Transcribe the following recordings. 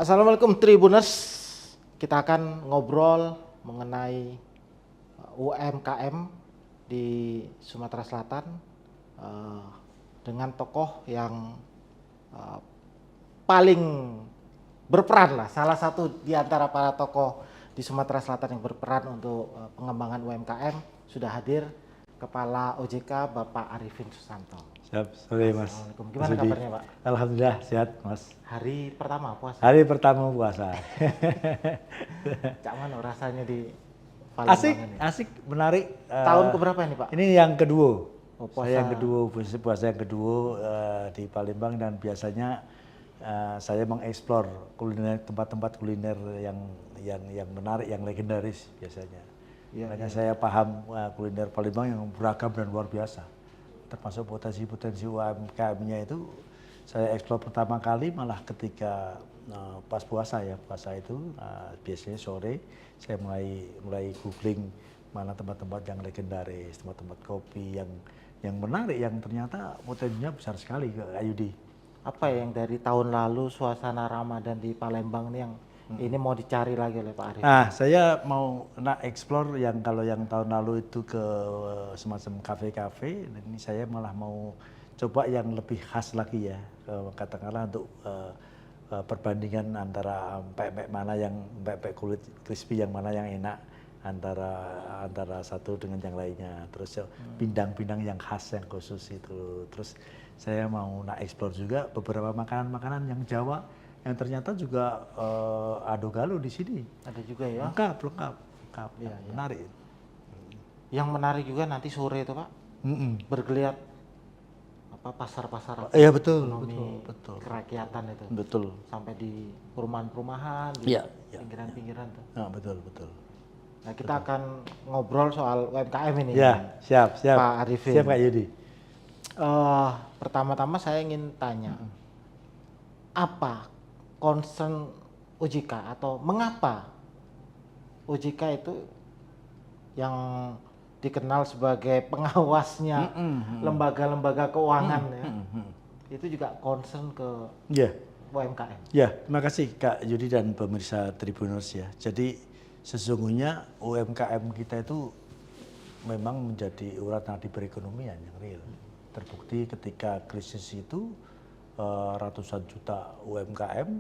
Assalamualaikum Tribuners, kita akan ngobrol mengenai UMKM di Sumatera Selatan dengan tokoh yang paling berperan lah, salah satu di antara para tokoh di Sumatera Selatan yang berperan untuk pengembangan UMKM. Sudah hadir Kepala OJK Bapak Arifin Susanto. Siap, sore Mas. Assalamualaikum. Gimana kabarnya Pak? Alhamdulillah sehat Mas. Hari pertama puasa. Hari pertama puasa. Cak mana rasanya di Palembang Asik, ini? asik, menarik. Tahun keberapa ini Pak? Ini yang kedua. Oh, puasa. Saya yang kedua, puasa yang kedua di Palembang, dan biasanya saya mengeksplor kuliner, tempat-tempat kuliner yang menarik, yang legendaris biasanya. Ya, Makanya saya paham kuliner Palembang yang beragam dan luar biasa. Termasuk potensi-potensi UMKM-nya itu saya eksplor pertama kali malah ketika pas puasa ya. Puasa itu biasanya sore saya mulai googling mana tempat-tempat yang legendaris, tempat-tempat kopi yang menarik, yang ternyata potensinya besar sekali ke Ayudi. Apa yang dari tahun lalu suasana Ramadan di Palembang ini yang ini mau dicari lagi oleh Pak Arif? Nah, saya mau explore yang kalau yang tahun lalu itu ke semacam kafe-kafe, ini saya malah mau coba yang lebih khas lagi ya, katakanlah untuk perbandingan antara pempek mana yang pempek kulit crispy yang mana yang enak antara satu dengan yang lainnya. Terus pindang-pindang yang khas yang khusus itu. Terus saya mau explore juga beberapa makanan-makanan yang Jawa yang ternyata juga ado galuh di sini. Ada juga ya? Lengkap. Ya, Menarik. Yang menarik juga nanti sore itu Pak, bergeliat apa pasar-pasar Iya betul, ekonomi betul. kerakyatan itu. Betul. Sampai di perumahan-perumahan, di Iya. pinggiran-pinggiran tuh. Nah, betul. Nah, kita akan ngobrol soal UMKM ini. Ya, siap. Pak Arifin. Siap Kak Yudi. Pertama-tama saya ingin tanya, apa concern OJK atau mengapa OJK itu yang dikenal sebagai pengawasnya lembaga-lembaga keuangan itu juga concern ke UMKM. Ya, terima kasih Kak Yudi dan pemirsa Tribuners ya. Jadi sesungguhnya UMKM kita itu memang menjadi urat nadi perekonomian yang real. Terbukti ketika krisis itu ratusan juta UMKM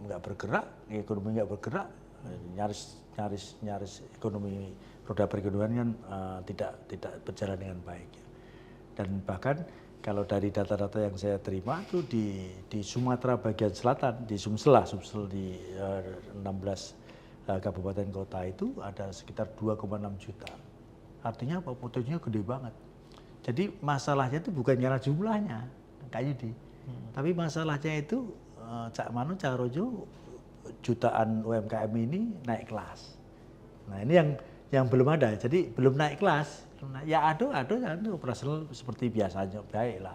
nggak bergerak, ekonomi nggak bergerak, nyaris ekonomi, roda perekonomian kan tidak berjalan dengan baik. Dan bahkan kalau dari data-data yang saya terima itu di Sumatera bagian selatan, di Sumsel di 16 kabupaten kota itu ada sekitar 2,6 juta. Artinya apa? Potensinya gede banget. Jadi masalahnya itu bukan karena jumlahnya, Kak Yudi. Tapi masalahnya itu Cak Manu, Cak Rojo, jutaan UMKM ini naik kelas. Nah ini yang belum ada, jadi belum naik kelas. Ya ada operasional seperti biasanya, baik lah.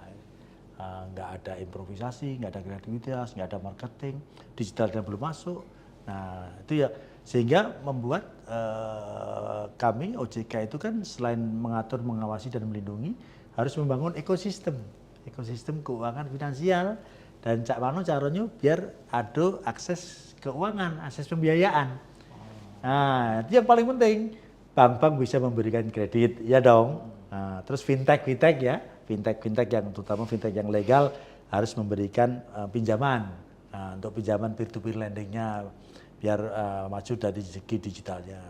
Nggak ada improvisasi, nggak ada kreativitas, nggak ada marketing, digitalnya belum masuk. Nah itu ya, sehingga membuat kami OJK itu kan selain mengatur, mengawasi dan melindungi, harus membangun ekosistem keuangan finansial, dan Cak Manu caranya biar ada akses keuangan, akses pembiayaan. Nah itu yang paling penting, bank bisa memberikan kredit ya dong. Nah, terus fintech ya, fintech yang terutama fintech yang legal harus memberikan pinjaman. Nah, untuk pinjaman peer-to-peer lendingnya biar maju dari segi digitalnya.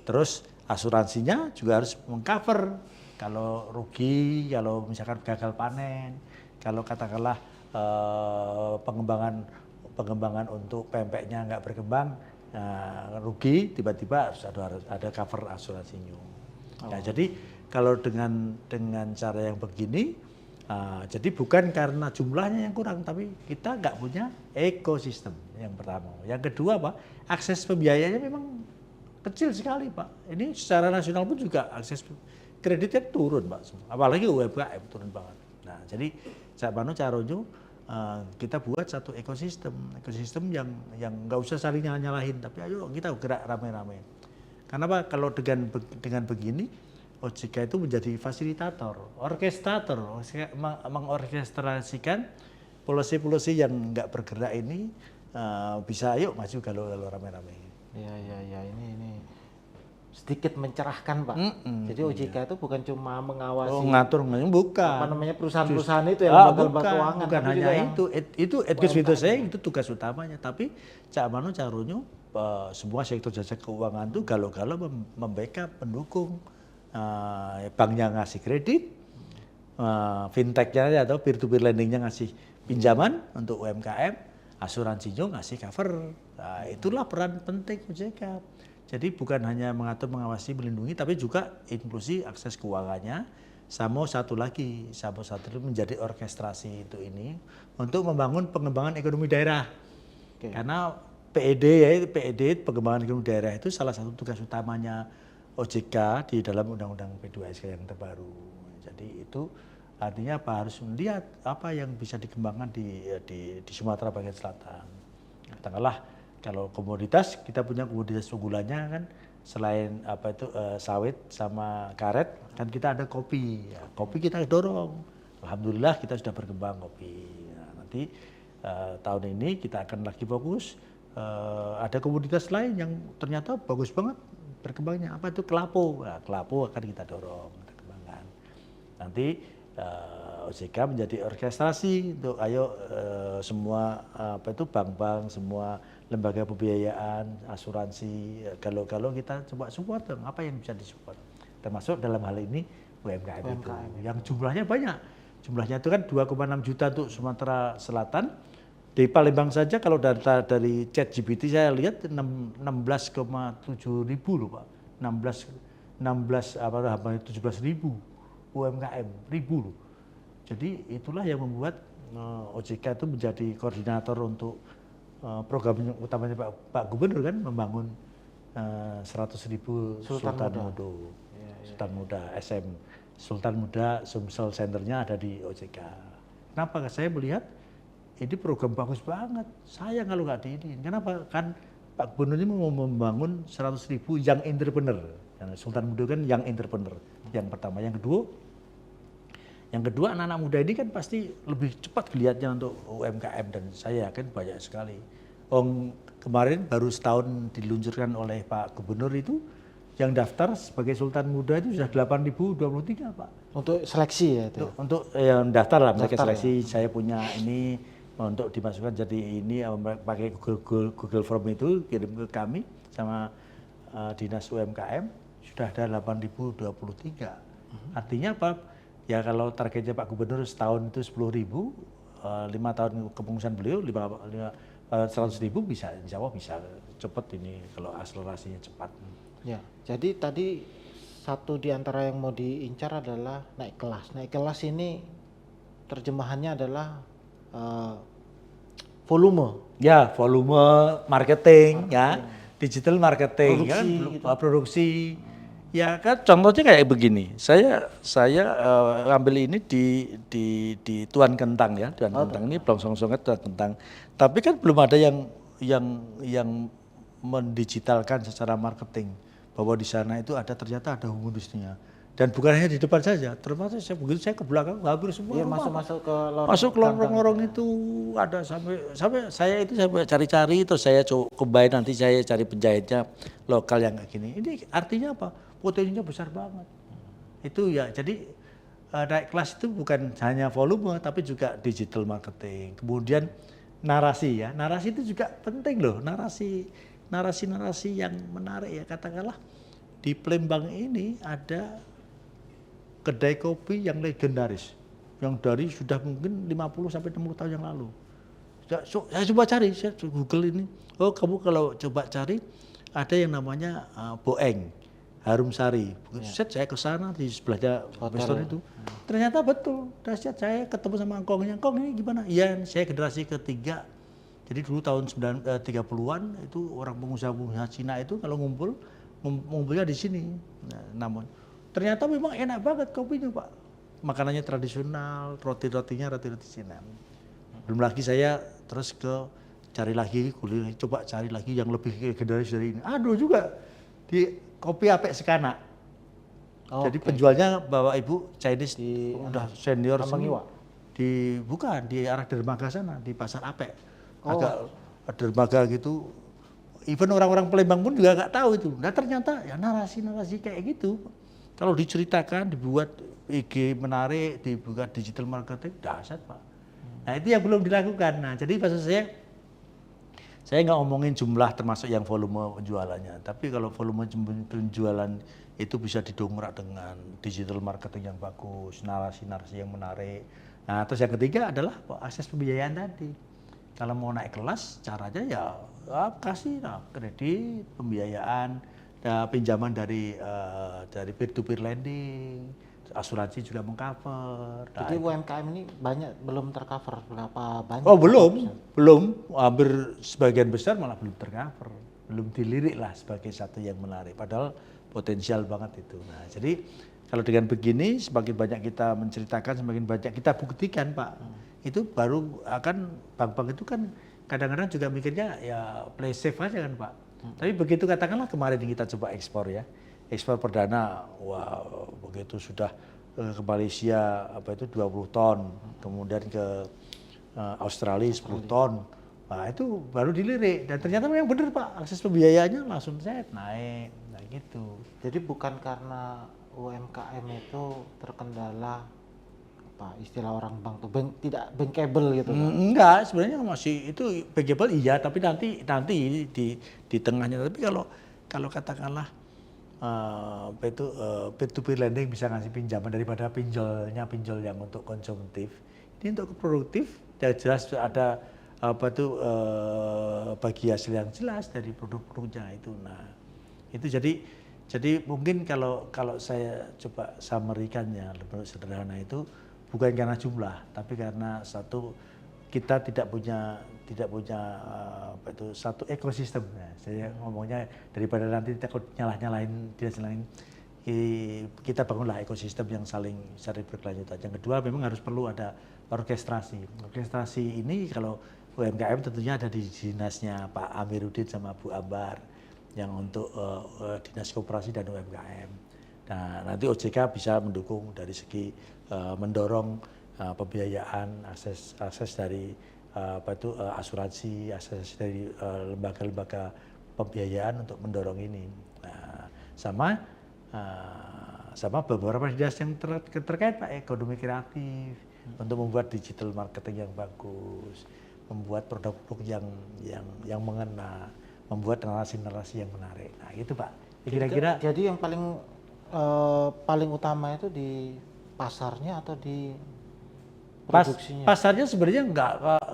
Terus asuransinya juga harus mengcover kalau rugi, kalau misalkan gagal panen, kalau katakanlah pengembangan untuk pempeknya nggak berkembang, rugi, tiba-tiba harus ada cover asuransinya. Nah, jadi kalau dengan cara yang begini, jadi bukan karena jumlahnya yang kurang, tapi kita nggak punya ekosistem yang pertama. Yang kedua apa? Akses pembiayaannya memang kecil sekali Pak. Ini secara nasional pun juga akses kreditnya turun Pak. Apalagi UMKM turun banget. Nah jadi Cak Manu, Cak Rojo, kita buat satu ekosistem yang nggak usah saling nyalahin, tapi ayo kita gerak rame-rame. Karena Pak, kalau dengan begini OJK itu menjadi fasilitator, orkestrator, mengorkestrasikan policy yang nggak bergerak ini bisa yuk maju kalau rame-rame. Ya, ini sedikit mencerahkan Pak. Jadi OJK itu bukan cuma mengawasi Ngatur bukan. apa namanya perusahaan-perusahaan itu yang lembaga keuangan, bukan tapi hanya juga itu advice saya itu tugas utamanya. Tapi cak mano caranya semua sektor jasa keuangan itu galau-galau membackup, pendukung, banknya ngasih kredit, fintechnya atau peer-to-peer lendingnya ngasih pinjaman untuk UMKM, asuransinya ngasih cover. Nah, itulah peran penting OJK. Jadi bukan hanya mengatur, mengawasi, melindungi, tapi juga inklusi akses keuangannya. Sama satu menjadi orkestrasi itu ini untuk membangun pengembangan ekonomi daerah. Karena PED pengembangan ekonomi daerah itu salah satu tugas utamanya OJK di dalam Undang-Undang P2SK yang terbaru. Jadi itu artinya apa, harus melihat apa yang bisa dikembangkan di Sumatera bagian selatan. Katakanlah kalau komoditas, kita punya komoditas unggulannya kan selain sawit sama karet, kan kita ada kopi. Ya, kopi kita dorong. Alhamdulillah kita sudah berkembang kopi. Nah, nanti tahun ini kita akan lagi fokus. Ada komoditas lain yang ternyata bagus banget berkembangnya. Apa itu kelapa? Nah, kelapa akan kita dorong, kita kembangkan. Nanti OJK menjadi orkestrasi untuk semua bank-bank, semua lembaga pembiayaan, asuransi, kalau kita coba support dong, apa yang bisa disupport. Termasuk dalam hal ini UMKM itu, yang jumlahnya banyak. Jumlahnya itu kan 2,6 juta untuk Sumatera Selatan. Di Palembang saja kalau data dari ChatGPT saya lihat 16,7 ribu loh Pak. 17 ribu UMKM, ribu loh. Jadi itulah yang membuat OJK itu menjadi koordinator untuk program utamanya Pak Gubernur kan, membangun 100.000 Sultan Muda SM. Sultan Muda Sumsel Centernya ada di OJK. Kenapa? Saya melihat ini program bagus banget. Sayang kalau nggak diinin. Kenapa? Kan Pak Gubernur ini mau membangun 100.000 young entrepreneur. Sultan Muda kan young entrepreneur. Yang pertama. Yang kedua anak-anak muda ini kan pasti lebih cepat kelihatannya untuk UMKM, dan saya yakin banyak sekali. Kemarin baru setahun diluncurkan oleh Pak Gubernur itu, yang daftar sebagai Sultan Muda itu sudah 8.023 Pak. Untuk seleksi ya itu? Untuk yang daftar lah, mereka seleksi, ya. Saya punya ini untuk dimasukkan jadi ini, pakai Google Form itu kirim ke kami sama Dinas UMKM, sudah ada 8.023. Artinya apa? Ya kalau targetnya Pak Gubernur setahun itu 10.000, 5 tahun kepemimpinan beliau 100.000 bisa, insya Allah bisa cepat ini kalau akselerasinya cepat. Ya, jadi tadi satu di antara yang mau diincar adalah naik kelas. Naik kelas ini terjemahannya adalah volume. Ya, volume marketing, ya, digital marketing, produksi, kan, gitu. Produksi. Ya kan contohnya kayak begini. Saya ambil ini di Tuan Kentang ya. Tuan Kentang ini Blongsong-songet Tuan Kentang. Tapi kan belum ada yang mendigitalkan secara marketing bahwa di sana itu ternyata ada home industry-nya. Dan bukan hanya di depan saja, termasuk saya ke belakang hampir semua. Iya, masuk ke lorong. Masuk ke lorong-lorong itu ada sampai saya cari-cari, terus saya cobain, nanti saya cari penjahitnya lokal yang kayak gini. Ini artinya apa? Potensinya besar banget. Itu ya, jadi naik kelas itu bukan hanya volume tapi juga digital marketing. Kemudian narasi ya, narasi itu juga penting loh, narasi yang menarik ya. Katakanlah di Palembang ini ada kedai kopi yang legendaris, yang dari sudah mungkin 50 sampai 60 tahun yang lalu. Saya coba cari, saya Google ini. Oh, kamu kalau coba cari ada yang namanya Boeng, Harum Sari. Set saya ke sana di sebelahnya restoran itu. Ternyata betul. Dahsyat, saya ketemu sama Engkongnya. Engkong ini gimana? Iya, saya generasi ketiga. Jadi dulu tahun 30-an itu orang pengusaha Cina itu kalau ngumpulnya di sini. Nah, namun ternyata memang enak banget kopinya Pak. Makanannya tradisional, roti-rotinya roti-roti Cina. Belum lagi saya terus cari lagi, coba cari lagi yang lebih legendaris dari ini. Aduh juga di Kopi Apek Sekana. Jadi penjualnya Bapak Ibu Chinese udah senior semua. Bukan di arah dermaga sana di Pasar Apek. dermaga gitu. Even orang-orang Palembang pun juga nggak tahu itu. Nah ternyata ya narasi-narasi kayak gitu. Kalau diceritakan, dibuat IG menarik, dibuat digital marketing, dahsyat Pak. Nah itu yang belum dilakukan. Nah jadi maksud saya nggak ngomongin jumlah termasuk yang volume penjualannya. Tapi kalau volume penjualan itu bisa didongkrak dengan digital marketing yang bagus, narasi-narasi yang menarik. Nah terus yang ketiga adalah akses pembiayaan tadi. Kalau mau naik kelas, caranya ya kasih kredit, pembiayaan, pinjaman dari peer-to-peer lending, asuransi juga mengcover. Jadi UMKM ini belum tercover berapa banyak? Oh belum, hampir sebagian besar malah belum tercover, belum dilirik lah sebagai satu yang menarik. Padahal potensial banget itu. Nah jadi kalau dengan begini, semakin banyak kita menceritakan, semakin banyak kita buktikan Pak. Itu baru akan bank-bank itu kan kadang-kadang juga mikirnya ya play safe aja kan Pak. Tapi begitu katakanlah kemarin kita coba ekspor ya, ekspor perdana, wah begitu sudah ke Malaysia apa itu 20 ton, kemudian ke Australia 10 ton, nah itu baru dilirik dan ternyata memang benar Pak, akses pembiayaannya langsung naik, nah gitu. Jadi bukan karena UMKM itu terkendala apa istilah orang bank tuh tidak bankable gitu. Enggak, sebenarnya masih itu bankable iya, tapi nanti di tengahnya. Tapi kalau katakanlah peer to peer lending bisa ngasih pinjaman daripada pinjol yang untuk konsumtif, ini untuk produktif, ya jelas ada bagi hasil yang jelas dari produk-produknya itu. Nah itu jadi mungkin kalau saya coba summary-kannya lebih sederhana itu. Bukan karena jumlah, tapi karena satu kita tidak punya satu ekosistem. Nah, saya ngomongnya daripada nanti takut nyalahin kita bangunlah ekosistem yang saling berkelanjutan. Yang kedua memang harus perlu ada orkestrasi. Orkestrasi ini kalau UMKM tentunya ada di dinasnya Pak Amiruddin sama Bu Ambar yang untuk dinas koperasi dan UMKM. Nah nanti OJK bisa mendukung dari segi mendorong pembiayaan, akses dari asuransi, akses dari lembaga-lembaga pembiayaan untuk mendorong ini. Nah, sama beberapa dinas yang terkait Pak, ekonomi kreatif untuk membuat digital marketing yang bagus, membuat produk-produk yang mengena, membuat narasi-narasi yang menarik. Nah itu Pak. Kira-kira. Jadi yang paling utama itu di pasarnya atau di produksinya? Pasarnya sebenarnya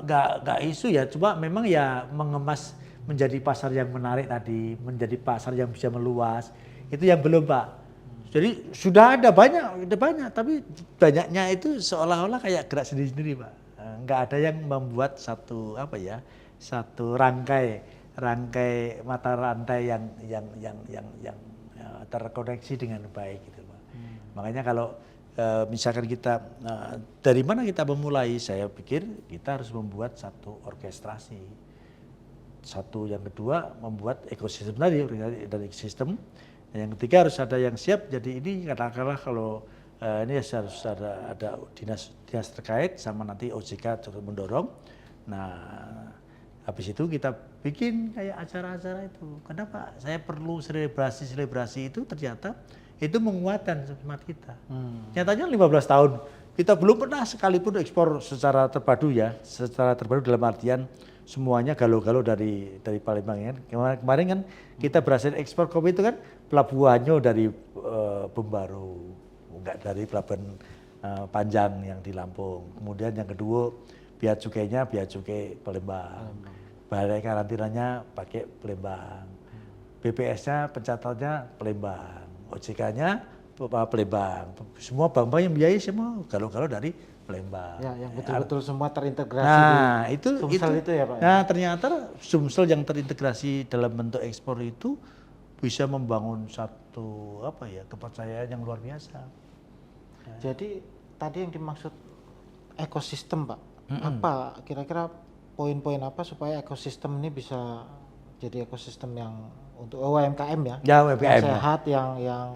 nggak isu ya, cuma memang ya mengemas menjadi pasar yang menarik tadi, menjadi pasar yang bisa meluas, itu yang belum Pak. Jadi sudah ada banyak, tapi banyaknya itu seolah-olah kayak gerak sendiri-sendiri Pak. Nggak ada yang membuat satu rangkai mata rantai yang terkoneksi dengan baik gitu Pak. Makanya kalau misalkan kita dari mana kita memulai, saya pikir kita harus membuat satu orkestrasi. Satu, yang kedua membuat ekosistem tadi, dari ekosistem. Dan yang ketiga harus ada yang siap. Jadi ini katakanlah kalau ini harus ada dinas terkait sama nanti OJK terus mendorong. Nah habis itu kita bikin kayak acara-acara itu. Kenapa saya perlu selebrasi itu ternyata itu menguatkan semangat kita. Nyatanya 15 tahun kita belum pernah sekalipun ekspor secara terpadu ya, secara terpadu dalam artian semuanya galo-galo dari Palembang kan. Kemarin kan kita berhasil ekspor kopi itu kan pelabuhannya dari Bumbaru, enggak dari pelabuhan Panjang yang di Lampung. Kemudian yang kedua bea cukai Palembang. Balai karantinanya pakai Palembang. BPS-nya pencatatannya Palembang. OJK-nya Palembang. Semua bank-bank yang biayai semua kalau dari Palembang. Ya, yang betul-betul semua terintegrasi nah, di Sumsel itu ya Pak. Nah, ternyata Sumsel yang terintegrasi dalam bentuk ekspor itu bisa membangun satu kepercayaan yang luar biasa. Jadi tadi yang dimaksud ekosistem Pak. Apa kira-kira poin-poin apa supaya ekosistem ini bisa jadi ekosistem yang untuk UMKM ya? Ya, UMKM. Yang sehat, yang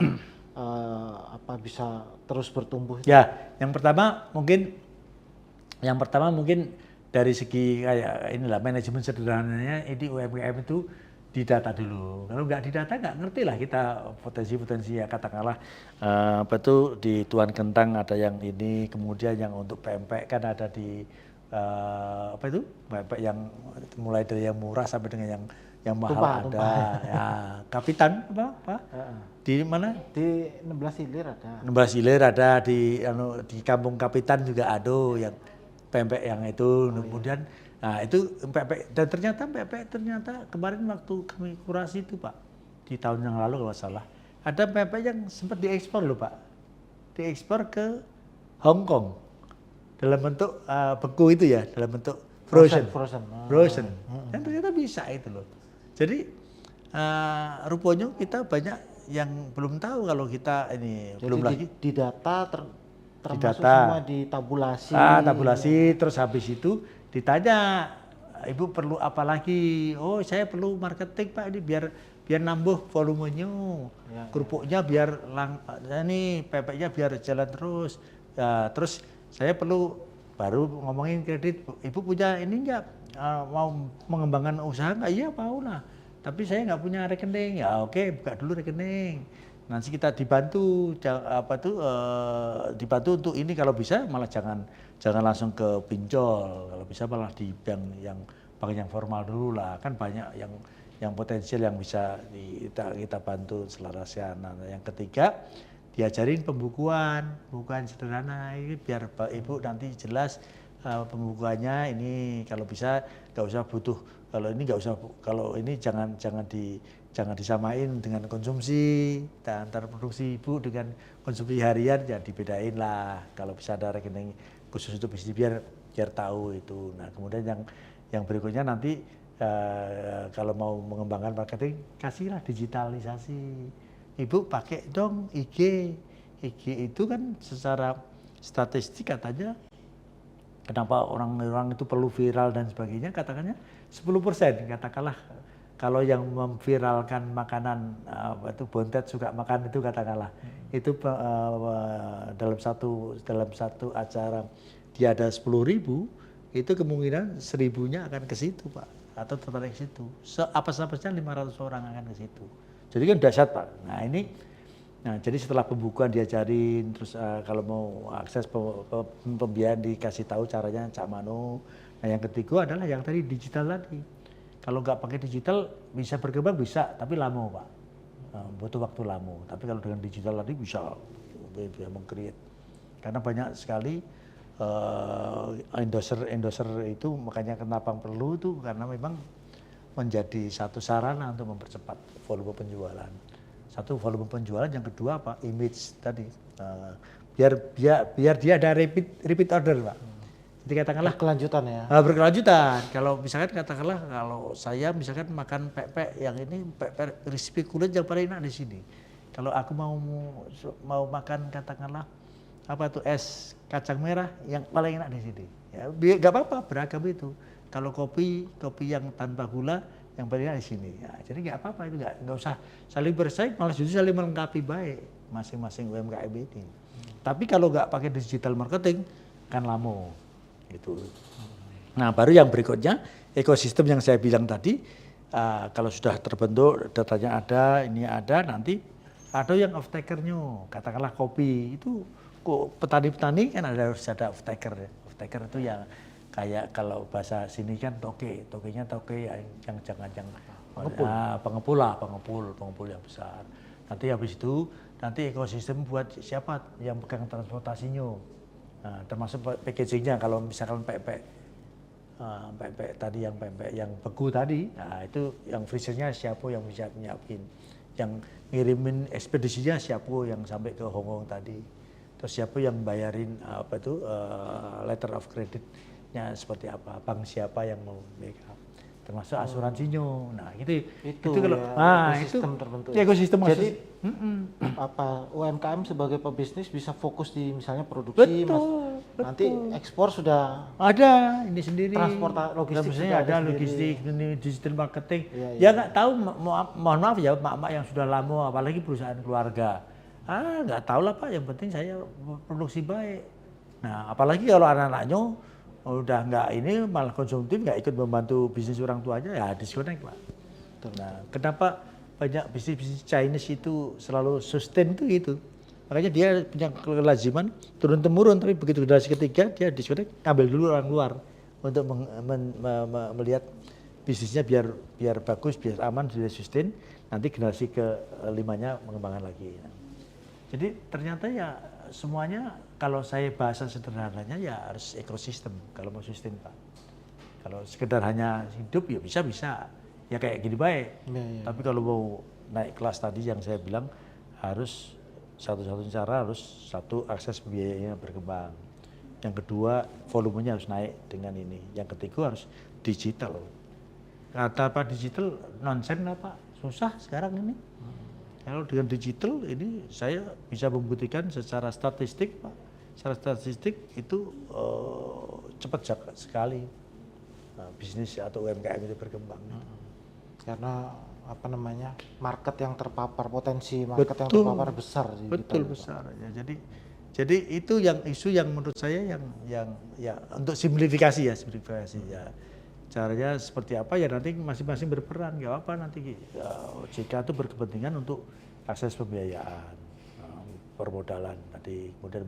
bisa terus bertumbuh. Ya, yang pertama mungkin dari segi kayak inilah manajemen sederhananya, ini UMKM itu didata dulu. Kalau nggak didata nggak ngerti lah kita potensi-potensi ya, katakanlah apa itu di Tuan Kentang ada yang ini, kemudian yang untuk pempek kan ada di apa itu pempek yang mulai dari yang murah sampai dengan yang mahal Tumpah, ada. tumpah. Ya, Kapitan apa? Di mana? Di 16 Hilir ada. 16 Hilir ada di Kampung Kapitan juga ada yang pempek yang itu. Kemudian nah itu pempek dan ternyata kemarin waktu kami kurasi itu Pak, di tahun yang lalu kalau salah, ada pempek yang sempat diekspor loh Pak. Diekspor ke Hong Kong dalam bentuk beku itu ya, dalam bentuk frozen. Dan ternyata bisa itu loh. Jadi rupanya kita banyak yang belum tahu kalau kita ini. Jadi belum lagi di data termasuk data. semua ditabulasi. Tabulasi, terus habis itu ditanya, Ibu perlu apa lagi? Oh, saya perlu marketing Pak, ini biar nambah volumenya, kerupuknya biar nih pepeknya biar jalan terus. Ya, terus saya perlu baru ngomongin kredit, Ibu punya ini enggak mau mengembangkan usaha enggak? Iya mau lah, tapi saya nggak punya rekening. Ya oke, buka dulu rekening. Nanti kita dibantu dibantu untuk ini, kalau bisa malah jangan langsung ke pinjol, kalau bisa malah di bank yang formal dulu lah, kan banyak yang potensial yang bisa kita bantu selarasnya. Nah, yang ketiga diajarin pembukuan sederhana, ini biar Ibu nanti jelas pembukuannya ini, kalau bisa nggak usah butuh, kalau ini nggak usah, kalau ini jangan disamain dengan konsumsi, antara produksi Ibu dengan konsumsi harian ya dibedain lah. Kalau bisa ada rekening khusus untuk bisnis biar tahu itu. Nah kemudian yang berikutnya nanti kalau mau mengembangkan marketing, kasihlah digitalisasi. Ibu pakai dong IG itu kan secara statistik katanya, kenapa orang itu perlu viral dan sebagainya, katakannya 10%, katakanlah. Kalau yang memviralkan makanan itu Bontet suka makan itu katakanlah, itu dalam satu acara dia ada 10.000, itu kemungkinan 1.000-nya akan ke situ Pak, atau tertarik ke situ. Apa-apanya 500 orang akan ke situ. Jadi kan dahsyat Pak. Nah jadi setelah pembukuan diajarin, terus kalau mau akses pembiayaan dikasih tahu caranya cak mano. Nah yang ketiga adalah yang tadi digital tadi. Kalau nggak pakai digital bisa berkembang bisa, tapi lama Pak, butuh waktu lama. Tapi kalau dengan digital tadi bisa meng-create. Karena banyak sekali endorser itu, makanya kenapa perlu itu, karena memang menjadi satu sarana untuk mempercepat volume penjualan. Satu volume penjualan, yang kedua apa? Image tadi. Biar dia ada repeat order Pak. Jadi katakanlah berkelanjutan ya. Berkelanjutan. Kalau misalkan katakanlah kalau saya misalkan makan pepek yang ini, pepek crispy kulit yang paling enak di sini. Kalau aku mau makan katakanlah apa tuh es kacang merah yang paling enak di sini. Ya, nggak apa-apa, beragam itu. Kalau kopi yang tanpa gula yang paling enak di sini. Ya, jadi nggak apa-apa itu, nggak usah saling bersaing, malah justru saling melengkapi baik masing-masing UMKM ini. Tapi kalau nggak pakai digital marketing kan lama. Itu. Nah baru yang berikutnya ekosistem yang saya bilang tadi, kalau sudah terbentuk datanya ada, ini ada, nanti ada yang off takernya, katakanlah kopi itu kok petani kan harus ada off taker ya. Off taker itu yang kayak kalau bahasa sini kan tokenya yang jangan pengepul yang besar. Nanti habis itu nanti ekosistem buat siapa yang pegang transportasinya. Nah, termasuk packagingnya, kalau misalkan pempek tadi, pempek yang beku tadi, nah itu yang freezernya siapa yang bisa nyiapin, yang ngirimin ekspedisinya siapa yang sampai ke Hong Kong tadi, terus siapa yang bayarin letter of creditnya seperti apa, bank siapa yang mau backup, termasuk asuransinya. Nah itu kalau ya, ekosistem terbentuk. Ekosistem. Jadi UMKM sebagai pebisnis bisa fokus di misalnya produksi, betul. Nanti ekspor sudah ada ini sendiri, transportasi logistik sudah ada logistik, ini digital marketing. Ya nggak tahu, mohon maaf ya mak-mak yang sudah lama, apalagi perusahaan keluarga, nggak tahu lah Pak, yang penting saya produksi baik. Nah apalagi kalau anak-anaknya udah nggak ini malah konsumtif, nggak ikut membantu bisnis orang tuanya, ya disconnect Pak. Nah, kenapa banyak bisnis Chinese itu selalu sustain itu? Makanya dia punya kelaziman turun temurun, tapi begitu generasi ketiga dia disconnect, ngambil dulu orang luar untuk melihat bisnisnya biar bagus, biar aman, biar sustain. Nanti generasi kelimanya mengembangkan lagi. Jadi ternyata ya semuanya kalau saya bahasa sederhananya ya harus ekosistem kalau mau sustain Pak. Kalau sekedar hanya hidup ya bisa ya kayak gini baik. Tapi kalau mau naik kelas tadi yang saya bilang harus satu-satunya cara harus satu akses pembiayaannya berkembang. Yang kedua volumenya harus naik dengan ini. Yang ketiga harus digital. Kata Pak digital nonsen lah Pak, susah sekarang ini. Kalau dengan digital ini saya bisa membuktikan secara statistik Pak. Secara statistik itu cepat sekali bisnis atau UMKM itu berkembang. Karena apa namanya market yang terpapar, potensi market yang terpapar besar. Betul besar. Ya, jadi itu yang isu yang menurut saya yang ya untuk simplifikasi ya. Caranya seperti apa ya nanti masing-masing berperan, nggak apa nanti OJK itu berkepentingan untuk akses pembiayaan, permodalan tadi, kemudian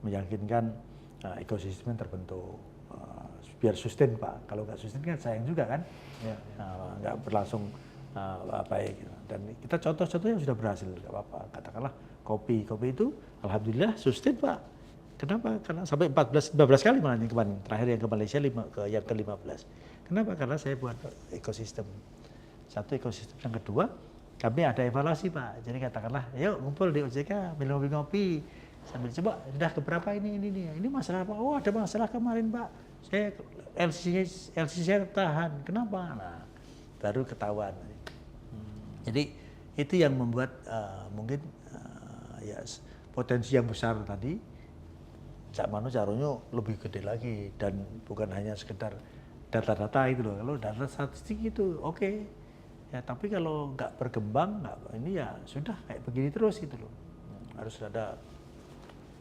meyakinkan ekosistem yang terbentuk, biar sustain Pak. Kalau nggak sustain kan sayang juga kan, nggak berlangsung baik. Dan kita contoh-contoh yang sudah berhasil, nggak apa-apa. Katakanlah kopi itu alhamdulillah sustain Pak. Kenapa? Karena sampai 15 kali malah yang kemarin, terakhir yang ke Malaysia yang ke-15. Kenapa? Karena saya buat ekosistem. Satu ekosistem. Yang kedua, kami ada evaluasi Pak. Jadi katakanlah, yuk ngumpul di OJK, minum ngopi. Sambil coba, sudah keberapa ini masalah apa? Oh ada masalah kemarin Pak. Saya LCC saya tahan. Kenapa? Nah, baru ketahuan. Jadi itu yang membuat mungkin ya potensi yang besar tadi. Cak Mano caranya lebih gede lagi dan bukan hanya sekedar data-data itu loh. Kalau data statistik itu oke. Ya tapi kalau nggak berkembang, ini ya sudah kayak begini terus gitu loh. Harus ada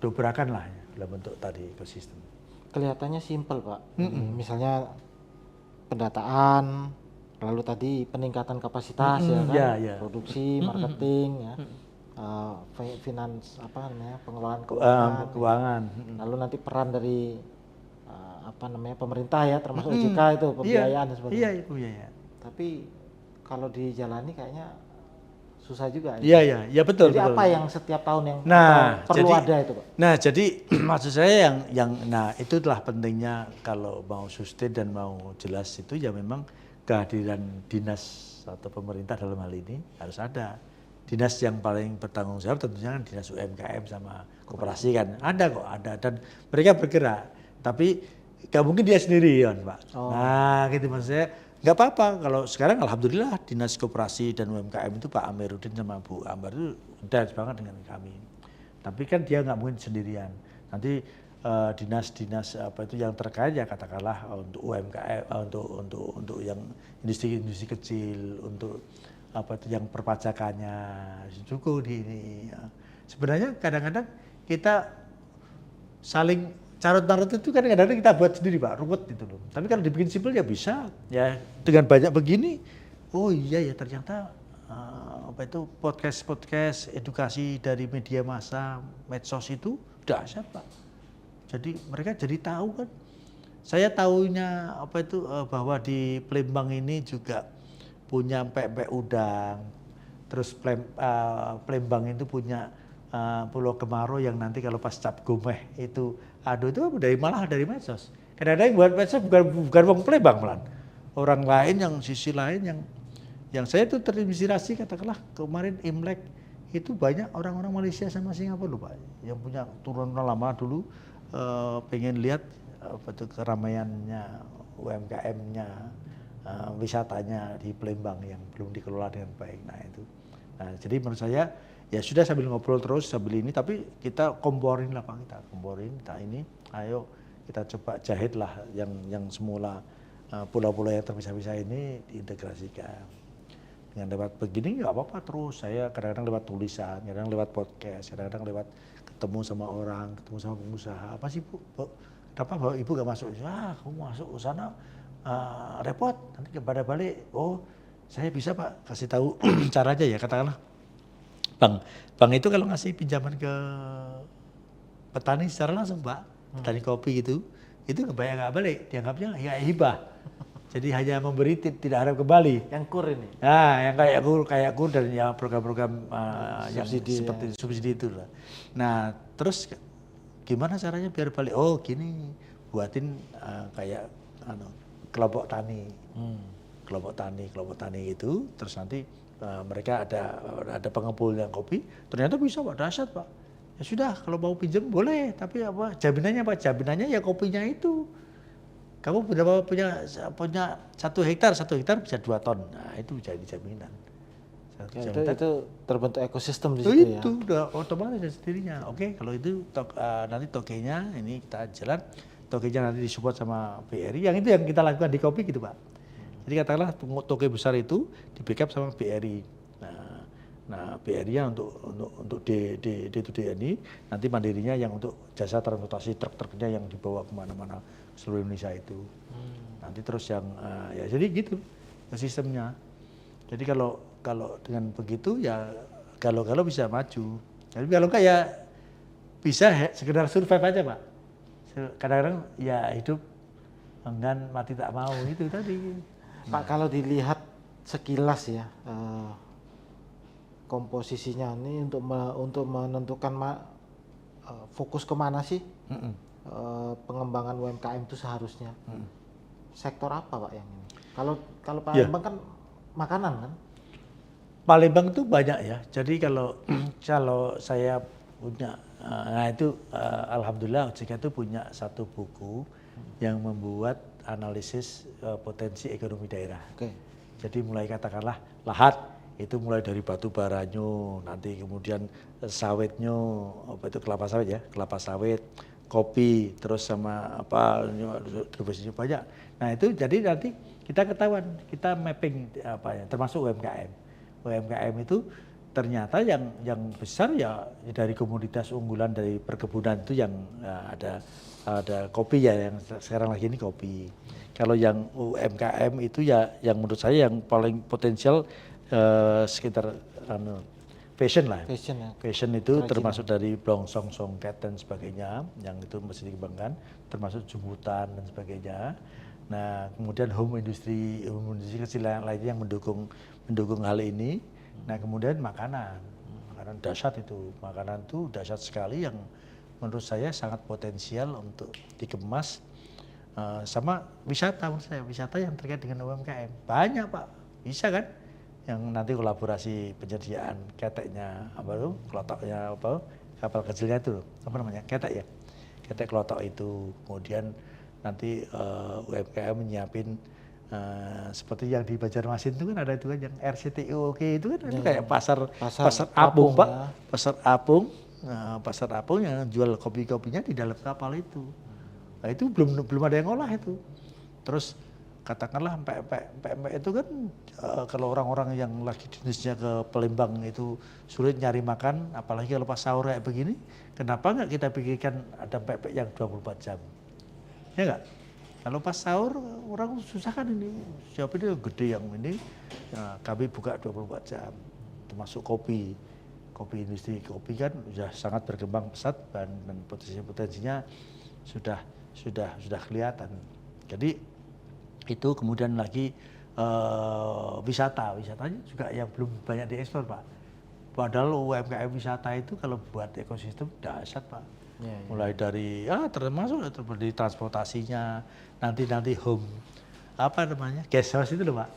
dobrakan lah ya, dalam bentuk tadi ekosistem. Kelihatannya simpel Pak. Misalnya pendataan, lalu tadi peningkatan kapasitas ya kan, produksi, marketing ya. Finance pengelolaan keuangan. Lalu nanti peran dari pemerintah ya termasuk OJK itu pembiayaan dan sebagainya. Iya. Tapi kalau dijalani kayaknya susah juga. Iya betul. Jadi betul. apa yang setiap tahun yang perlu ada itu Pak? Nah jadi maksud saya nah itulah pentingnya kalau mau sustain dan mau jelas itu ya memang kehadiran dinas atau pemerintah dalam hal ini harus ada. Dinas yang paling bertanggung jawab tentunya kan dinas UMKM sama koperasi kan ada dan mereka bergerak tapi gak mungkin dia sendirian Pak. Nah gitu maksud saya nggak apa-apa kalau sekarang alhamdulillah dinas koperasi dan UMKM itu Pak Amiruddin sama Bu Ambar itu intens banget dengan kami. Tapi kan dia nggak mungkin sendirian. Nanti dinas-dinas apa itu yang terkait ya katakanlah untuk UMKM untuk yang industri kecil untuk apa itu yang perpajakannya cukup di ini ya. Sebenarnya kadang-kadang kita saling carut-marut itu kan kadang-kadang kita buat sendiri Pak, ruwet gitu loh. Tapi kalau dibikin simpel ya bisa ya dengan banyak begini. Oh iya ya ternyata apa itu podcast edukasi dari media massa medsos itu dahsyat Pak. Jadi mereka jadi tahu kan. Saya tahunya apa itu bahwa di Palembang ini juga punya pempek udang, terus Palembang itu punya Pulau Kemaro yang nanti kalau pas cap gomeh itu malah dari medsos. Kadang-kadang yang buat medsos bukan wong Palembang malah. Orang lain yang sisi lain yang saya itu terinspirasi katakanlah kemarin Imlek itu banyak orang-orang Malaysia sama Singapura loh Pak yang punya turunan lama dulu pengen lihat keramaiannya UMKM-nya. Wisatanya di Palembang yang belum dikelola dengan baik. Nah itu. Nah, jadi menurut saya ya sudah sambil ngobrol terus sambil ini tapi kita komporin lah Pak, kita ini ayo kita coba jahit lah yang semula pulau-pulau yang terpisah-pisah ini diintegrasikan. Dengan lewat begini nggak apa-apa terus saya kadang-kadang lewat tulisan, kadang lewat podcast, kadang-kadang lewat ketemu sama orang, ketemu sama pengusaha. Apa sih Bu? kenapa bapak ibu nggak masuk? Kamu masuk ke sana repot, nanti pada balik. Oh, saya bisa pak, kasih tahu caranya ya, katakanlah bank itu kalau ngasih pinjaman ke petani secara langsung pak, petani kopi gitu, itu nggak balik, dianggapnya ya hibah. Jadi hanya memberi, tidak harap kembali. Yang kur ini. Nah, yang kayak kur dan ya program-program yang Subsidi, seperti subsidi itu lah. Nah, terus gimana caranya biar balik? Oh, gini, buatin kayak kelompok tani, kelompok tani itu, terus nanti mereka ada pengepul yang kopi, ternyata bisa pak, dahsyat pak. Ya sudah, kalau mau pinjam boleh, tapi apa? Jaminannya apa? Jaminannya ya kopinya itu. Kamu punya 1 hektar bisa 2 ton. Nah, itu jadi jaminan. Itu terbentuk ekosistem di situ ya. Itu udah otomatis dari sendirinya. Oke, kalau itu nanti tokenya ini kita jalan, tokenya nanti disupport sama BRI. Yang itu yang kita lakukan di kopi gitu, Pak. Jadi katakanlah toke besar itu di backup sama BRI. Nah, BRI-nya untuk D2D ini, nanti mandirinya yang untuk jasa transportasi truk-truknya yang dibawa kemana-mana seluruh Indonesia itu. Nanti terus yang ya jadi gitu sistemnya. Jadi kalau dengan begitu ya kalau bisa maju. Jadi kalau enggak ya bisa sekedar survive aja pak. Kadang-kadang ya hidup enggan mati tak mau itu tadi. Pak, kalau dilihat sekilas ya komposisinya ini untuk menentukan fokus kemana sih pengembangan UMKM itu seharusnya. Sektor apa pak yang ini? Kalau Palembang kan makanan kan? Palembang itu banyak ya. Jadi kalau saya punya, nah itu alhamdulillah OJK itu punya satu buku yang membuat analisis potensi ekonomi daerah. Oke. Jadi mulai katakanlah lahat itu mulai dari batu baranya, nanti kemudian sawitnya, apa itu kelapa sawit ya, kelapa sawit, kopi, terus sama apa diversinya banyak. Nah itu jadi nanti kita ketahuan, kita mapping apa ya, termasuk UMKM. UMKM itu ternyata yang besar ya dari komoditas unggulan dari perkebunan itu yang ada kopi ya, yang sekarang lagi ini kopi. Kalau yang UMKM itu ya yang menurut saya yang paling potensial sekitar fashion lah. Fashion itu termasuk dari blongsong, songket dan sebagainya yang itu mesti dikembangkan, termasuk jemputan dan sebagainya. Nah, kemudian home industry kecil lainnya yang mendukung hal ini. Nah, kemudian makanan dahsyat itu. Makanan itu dahsyat sekali yang menurut saya sangat potensial untuk dikemas sama wisata menurut saya. Wisata yang terkait dengan UMKM. Banyak, Pak. Bisa kan? Yang nanti kolaborasi penyediaan keteknya kelotoknya kapal kecilnya itu apa namanya ketek ya, ketek kelotok itu, kemudian nanti UMKM menyiapin seperti yang di Banjarmasin itu kan ada itu kan yang RCTIOK itu kan itu kayak pasar apung pak ya. Pasar apung yang jual kopinya di dalam kapal itu. Nah itu belum ada yang ngolah itu. Terus katakanlah pempek itu kan kalau orang-orang yang lagi jenisnya ke Palembang itu sulit nyari makan, apalagi kalau pas sahur kayak begini, kenapa nggak kita pikirkan ada pempek yang 24 jam? Ya nggak? Kalau pas sahur orang susah kan ini, siapa ini gede yang ini, ya, kami buka 24 jam, termasuk kopi industri kopi kan sudah sangat berkembang pesat dan potensinya sudah kelihatan. Jadi itu kemudian lagi wisatanya juga yang belum banyak diekspor pak. Padahal UMKM wisata itu kalau buat ekosistem dahsyat pak. Mulai dari termasuk dari transportasinya, nanti home apa namanya guest house itu loh pak.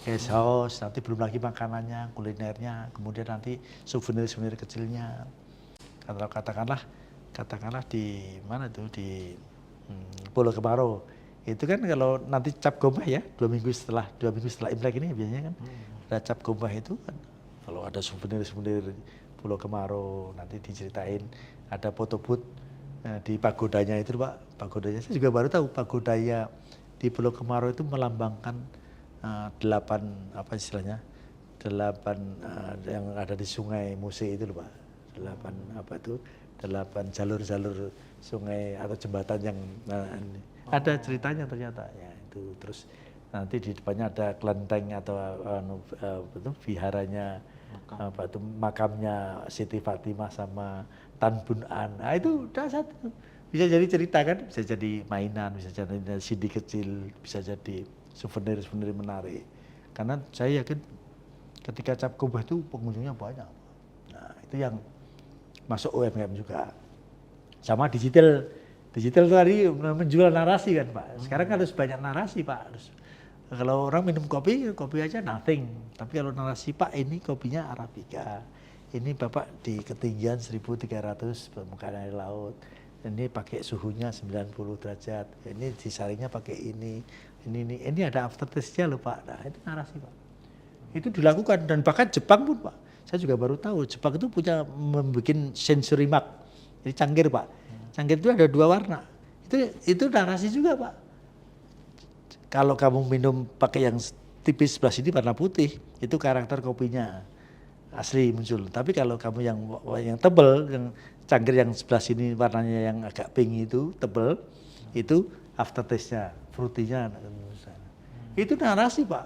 Guest house, nanti belum lagi makanannya, kulinernya, kemudian nanti souvenir kecilnya. Katakanlah di mana tuh di Pulau Kemarau. Itu kan kalau nanti cap gombah ya 2 minggu setelah Imlek ini biasanya kan ada cap gombah itu kan kalau ada souvenir Pulau Kemarau nanti diceritain ada foto booth di pagodanya itu pak. Pagodanya saya juga baru tahu pagodanya di Pulau Kemarau itu melambangkan 8 apa istilahnya 8 yang ada di Sungai Musi itu loh pak. 8 jalur-jalur sungai atau jembatan yang ada ceritanya ternyata ya itu. Terus nanti di depannya ada kelenteng atau viharanya makamnya Siti Fatimah sama Tan Bun An. Nah, itu udah satu. Bisa jadi cerita kan, bisa jadi mainan, bisa jadi CD kecil, bisa jadi souvenir-souvenir menarik. Karena saya yakin ketika Cap Kubah itu pengunjungnya banyak. Nah, itu yang masuk UMKM juga. Sama digital itu tadi menjual narasi kan Pak. Sekarang harus banyak narasi Pak. Kalau orang minum kopi aja nothing. Tapi kalau narasi Pak ini kopinya Arabica. Ini Bapak di ketinggian 1300 permukaan air laut. Ini pakai suhunya 90 derajat. Ini disaringnya pakai ini ada aftertaste-nya loh Pak. Nah, itu narasi Pak. Itu dilakukan dan bahkan Jepang pun Pak. Saya juga baru tahu Jepang itu punya membuat sensory mark. Jadi cangkir Pak. Cangkir itu ada 2 warna. Itu narasi juga Pak. Kalau kamu minum pakai yang tipis sebelah sini warna putih, itu karakter kopinya asli muncul. Tapi kalau kamu yang tebal, yang cangkir yang sebelah sini warnanya yang agak pink itu tebal, itu aftertaste-nya, fruity-nya. Itu narasi Pak.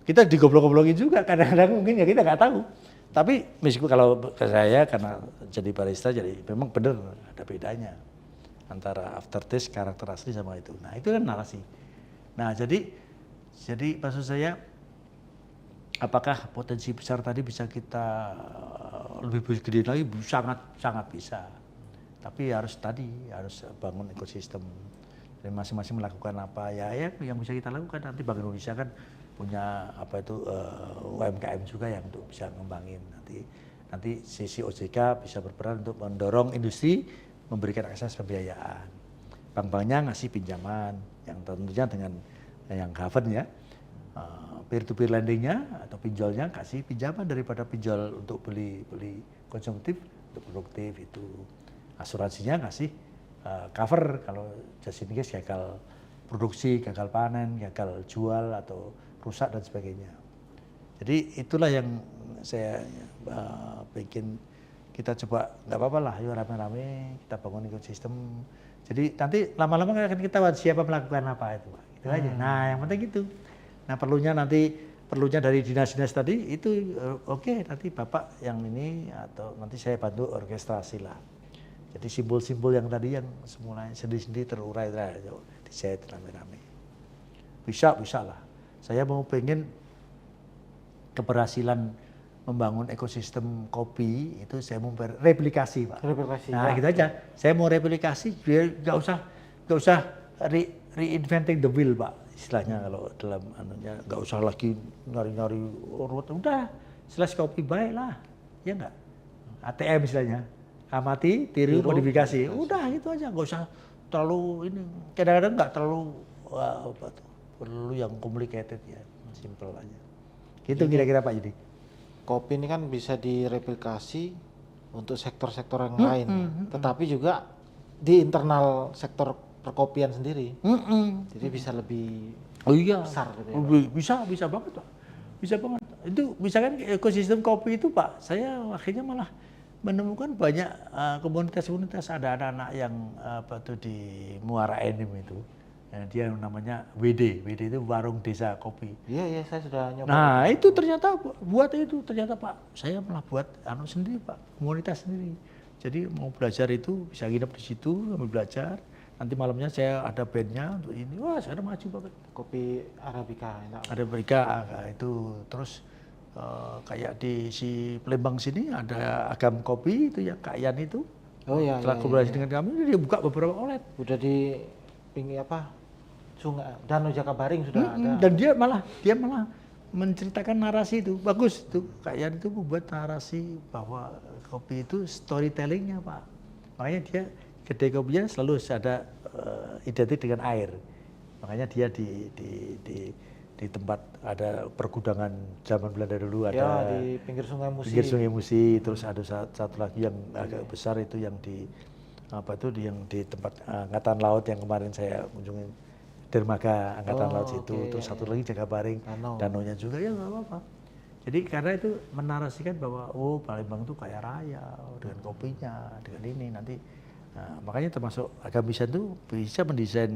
Kita digoblok-goblokin juga kadang-kadang mungkin ya kita nggak tahu. Tapi meskipun kalau saya karena jadi barista jadi memang benar ada bedanya antara aftertaste karakter asli sama itu. Nah itu kan narasi. Nah jadi maksud saya apakah potensi besar tadi bisa kita lebih gede lagi? Sangat bisa. Tapi harus bangun ekosistem. Dan masing-masing melakukan apa ya yang bisa kita lakukan. Nanti Bank Indonesia kan punya UMKM juga yang untuk bisa ngembangin. Nanti sisi OJK bisa berperan untuk mendorong industri memberikan akses pembiayaan. Bank-banknya ngasih pinjaman yang tentunya dengan yang govern ya. Peer-to-peer lendingnya atau pinjolnya kasih pinjaman daripada pinjol untuk beli konsumtif, untuk produktif itu. Asuransinya ngasih cover kalau just in case gagal produksi, gagal panen, gagal jual atau rusak dan sebagainya. Jadi itulah yang saya bikin kita coba nggak apa-apa lah, yuk rame-rame kita bangun ekosistem. Jadi nanti lama-lama akan ketahuan siapa melakukan apa itu, Pak. Gitu aja. Nah yang penting itu. Nah perlunya dari dinas-dinas tadi itu oke, nanti Bapak yang ini atau nanti saya bantu orkestrasi lah. Jadi simbol-simbol yang tadi yang semulanya sendiri-sendiri terurai diset rame-rame. Bisa lah. Saya mau pengen keberhasilan membangun ekosistem kopi itu saya mau replikasi Pak. Nah gitu aja. Saya mau replikasi biar nggak usah reinventing the wheel Pak. Istilahnya kalau dalam anunya nggak usah lagi nyari-nyari urut. Udah selesai kopi baik lah. Ya enggak? ATM istilahnya. Amati, tiru, modifikasi. Udah gitu aja. Nggak usah terlalu ini. Kadang-kadang nggak terlalu perlu yang complicated ya. Simple aja. Gitu kira-kira Pak Yudi. Kopi ini kan bisa direplikasi untuk sektor-sektor yang lain, tetapi juga di internal sektor perkopian sendiri. Jadi bisa lebih besar gitu ya. Bisa banget Pak. Bisa banget. Itu misalkan ekosistem kopi itu Pak, saya akhirnya malah menemukan banyak komunitas-komunitas, ada anak-anak yang di Muara Enim itu. Dia namanya WD itu Warung Desa Kopi. Iya saya sudah nyoba. Nah itu ternyata Pak, saya malah buat sendiri Pak, komunitas sendiri. Jadi mau belajar itu bisa nginep di situ sambil belajar. Nanti malamnya saya ada bandnya untuk ini. Wah saya maju banget. Kopi Arabica enak. Arabica itu terus kayak di si Palembang sini ada Agam Kopi itu yang Kak Yan itu. Oh iya. Setelah kolaborasi dengan kami dia buka beberapa outlet. Udah di pinggir Sungai Danau Jakabaring sudah ada. Dan dia malah menceritakan narasi itu bagus tuh. Kak Yan itu membuat narasi bahwa kopi itu storytellingnya Pak. Makanya dia kedai kopinya selalu ada identik dengan air. Makanya dia di tempat ada pergudangan zaman Belanda dulu ada. Ya di pinggir Sungai Musi. Pinggir Sungai Musi, terus ada satu lagi yang agak besar itu yang di tempat Angkatan Laut yang kemarin saya kunjungi. Dermaga Angkatan Laut situ, terus satu lagi Jakabaring, danaunya juga ya nggak apa-apa. Jadi karena itu menarasikan bahwa Palembang itu kaya raya dengan kopinya, dengan ini nanti. Nah, makanya termasuk Agamisan itu bisa mendesain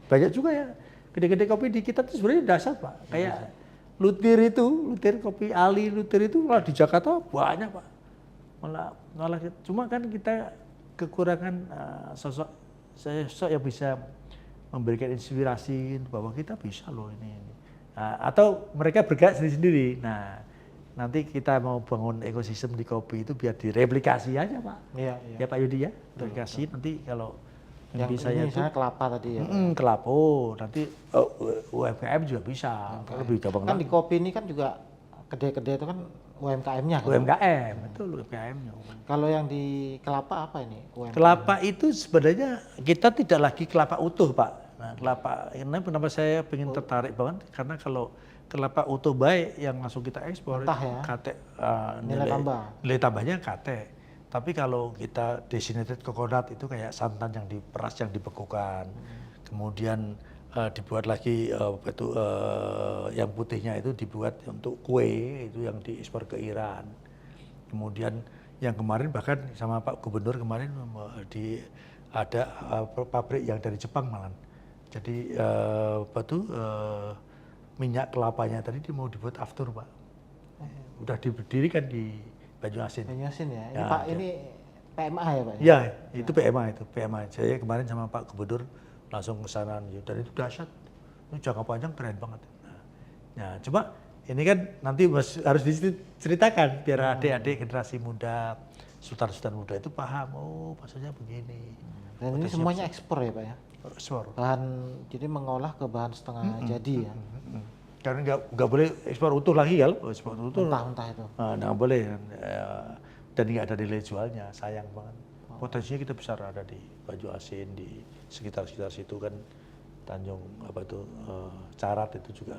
banyak juga ya. Gede-gede kopi di kita itu sebenarnya dasar Pak. Kayak Lutir kopi Ali Lutir itu malah di Jakarta banyak Pak. Malah cuma kan kita kekurangan sosok yang bisa memberikan inspirasi bahwa kita bisa loh ini. Nah, atau mereka bergerak sendiri-sendiri. Nah, nanti kita mau bangun ekosistem di kopi itu biar direplikasi aja Pak. Iya. Ya Pak Yudi ya, replikasi nanti kalau Yang bisa ini ya misalnya kelapa tadi ya. kelapa, nanti UMKM juga bisa, lebih gampang Kan lagi. di kopi ini kan juga kedai-kedai itu kan UMKM-nya kan. UMKM, betul UMKM-nya. Kalau yang di kelapa apa ini? UMKM. Kelapa itu sebenarnya kita tidak lagi kelapa utuh Pak. Nah kelapa, ini kenapa saya ingin tertarik banget, karena kalau kelapa utuh baik yang langsung kita ekspor, Mentah ya? kate, Nilai tambah. nilai tambahnya kate. Tapi kalau kita designated coconut itu kayak santan yang diperas, yang dibekukan, kemudian dibuat lagi yang putihnya itu dibuat untuk kue, itu yang diekspor ke Iran. Kemudian yang kemarin bahkan sama Pak Gubernur kemarin ada pabrik yang dari Jepang malah. Jadi minyak kelapanya tadi mau dibuat aftur Pak. Udah didirikan di Banyuasin. Banyuasin ya. Ini Ya, Pak ya. ini PMA ya Pak? Ya, itu PMA. Saya kemarin sama Pak Gubernur langsung ke sana dan itu dahsyat. Itu jangka panjang keren banget. Nah, cuma ini kan nanti harus diceritakan biar adik-adik generasi muda, sultan-sultan muda itu paham, oh maksudnya begini. Dan ini semuanya ekspor ya Pak ya? Ekspor. Jadi mengolah ke bahan setengah jadi ya? Karena nggak boleh ekspor utuh lagi kalau ekspor utuh. Mentah-mentah itu. Nggak boleh dan nggak ada nilai jualnya, sayang banget. Potensinya kita besar ada di Banyuasin, di sekitar situ kan Tanjung Carat itu juga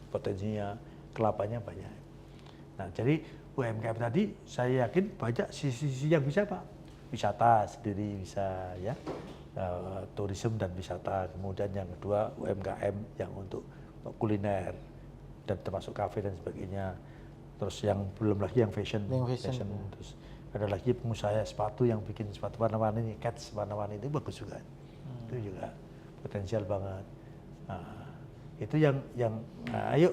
potensinya kelapanya banyak. Nah jadi UMKM tadi saya yakin banyak sisi-sisi yang bisa Pak. Wisata sendiri bisa ya, tourism dan wisata. Kemudian yang kedua UMKM yang untuk kuliner dan termasuk kafe dan sebagainya. Terus yang belum lagi yang fashion. Terus ada lagi pengusaha sepatu yang bikin sepatu warna-warni, Keds warna-warni itu bagus juga. Itu juga potensial banget. Nah, itu yang ayo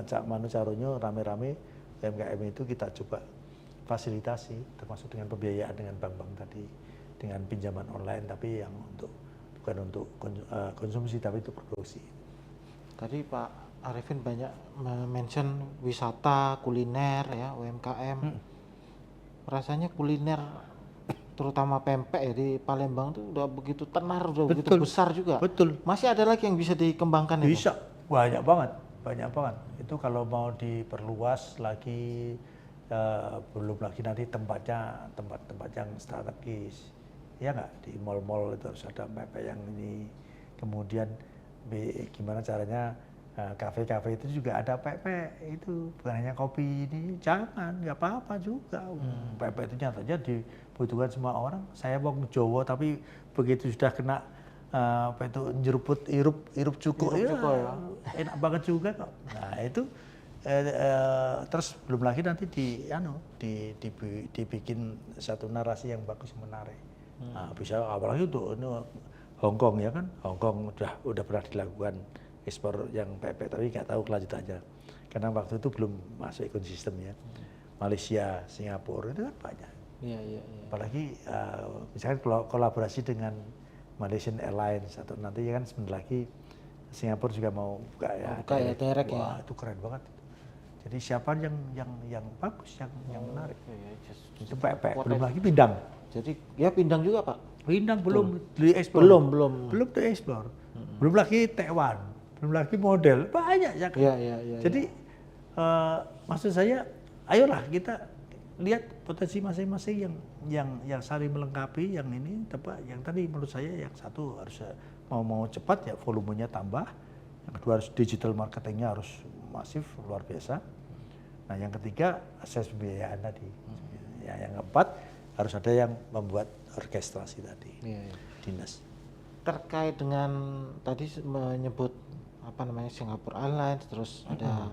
Cak Manu Carunyo rame-rame UMKM itu kita coba fasilitasi, termasuk dengan pembiayaan dengan bank-bank tadi, dengan pinjaman online tapi yang bukan untuk konsumsi tapi untuk produksi. Tadi Pak Arifin banyak mention wisata, kuliner ya, UMKM. Rasanya kuliner terutama pempek ya di Palembang tuh udah begitu tenar, udah begitu besar juga. Betul. Masih ada lagi yang bisa dikembangkan itu? Bisa, banyak banget. Itu kalau mau diperluas lagi, belum lagi nanti tempat yang strategis. Ya nggak, di mal-mal itu harus ada pempek yang ini. Kemudian gimana caranya kafe-kafe itu juga ada pempek itu, bukan hanya kopi ini, jangan, nggak apa-apa juga. Pempek itu nyatanya dibutuhkan semua orang. Saya mau Jawa tapi begitu sudah kena nyeruput irup cukup ya, enak banget juga kok. Nah itu terus belum lagi nanti dibikin satu narasi yang bagus, menarik. Nah, bisa apalagi untuk Hongkong ya kan, Hongkong udah pernah dilakukan ekspor yang pempek tapi nggak tahu kelanjutannya karena waktu itu belum masuk ekosistem ya. Malaysia, Singapura itu kan banyak. Iya. Apalagi misalkan kolaborasi dengan Malaysian Airlines atau nanti ya kan sebentar lagi Singapura juga mau buka ya. Buka ya, direct ya. Wah, itu keren banget. Jadi siapa yang bagus, yang menarik. Itu pempek, belum lagi pindang. Jadi ya pindang juga Pak. Pindang belum diekspor. Belum diekspor. Belum lagi tekwan, belum lagi model, banyak ya kan. Iya. Jadi maksud saya, ayolah kita lihat potensi masing-masing yang saling melengkapi, yang ini tepat, yang tadi menurut saya yang satu harus mau cepat ya volumenya tambah, yang kedua harus digital marketingnya harus masif luar biasa. Nah yang ketiga akses pembiayaan tadi, ya, yang keempat harus ada yang membuat orkestrasi tadi, dinas. Terkait dengan tadi menyebut Singapore Airlines, terus ada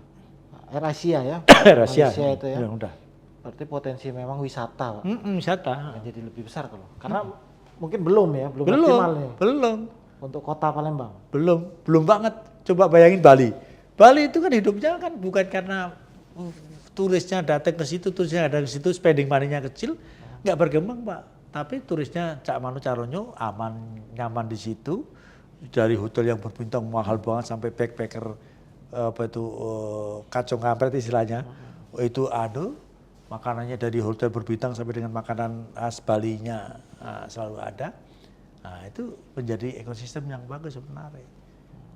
AirAsia ya, AirAsia Malaysia itu ya. Udah. Berarti potensi memang wisata, Pak. Wisata. Menjadi lebih besar kalau. Karena mungkin belum ya, belum Belum, optimal nih belum, untuk kota Palembang. belum banget. Coba bayangin Bali. Bali itu kan hidupnya kan bukan karena turisnya datang ke situ, turisnya datang ke situ, spending money-nya kecil, nggak berkembang Pak. Tapi turisnya Cak Manu Caronyo aman, nyaman di situ. Dari hotel yang berbintang mahal banget sampai backpacker apa itu kacung kampret istilahnya. Itu makanannya dari hotel berbintang sampai dengan makanan khas Balinya selalu ada. Nah, itu menjadi ekosistem yang bagus sebenarnya.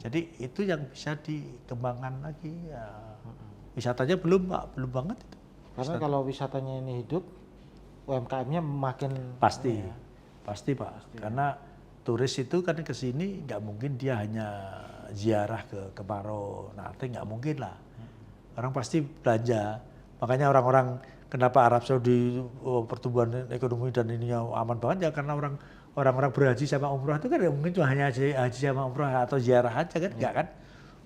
Jadi itu yang bisa dikembangkan lagi. Ya. Wisatanya belum Pak, belum banget itu. Karena kalau wisatanya ini hidup, UMKM-nya makin pasti Pak. Karena turis itu kan ke sini nggak mungkin dia hanya ziarah ke Kemarau, Nate, nggak mungkin lah. Orang pasti belanja. Makanya orang-orang kenapa Arab Saudi pertumbuhan ekonomi dan ininya aman banget ya karena orang-orang berhaji sama umrah itu kan ya mungkin cuma hanya haji sama umrah atau ziarah aja kan, enggak kan?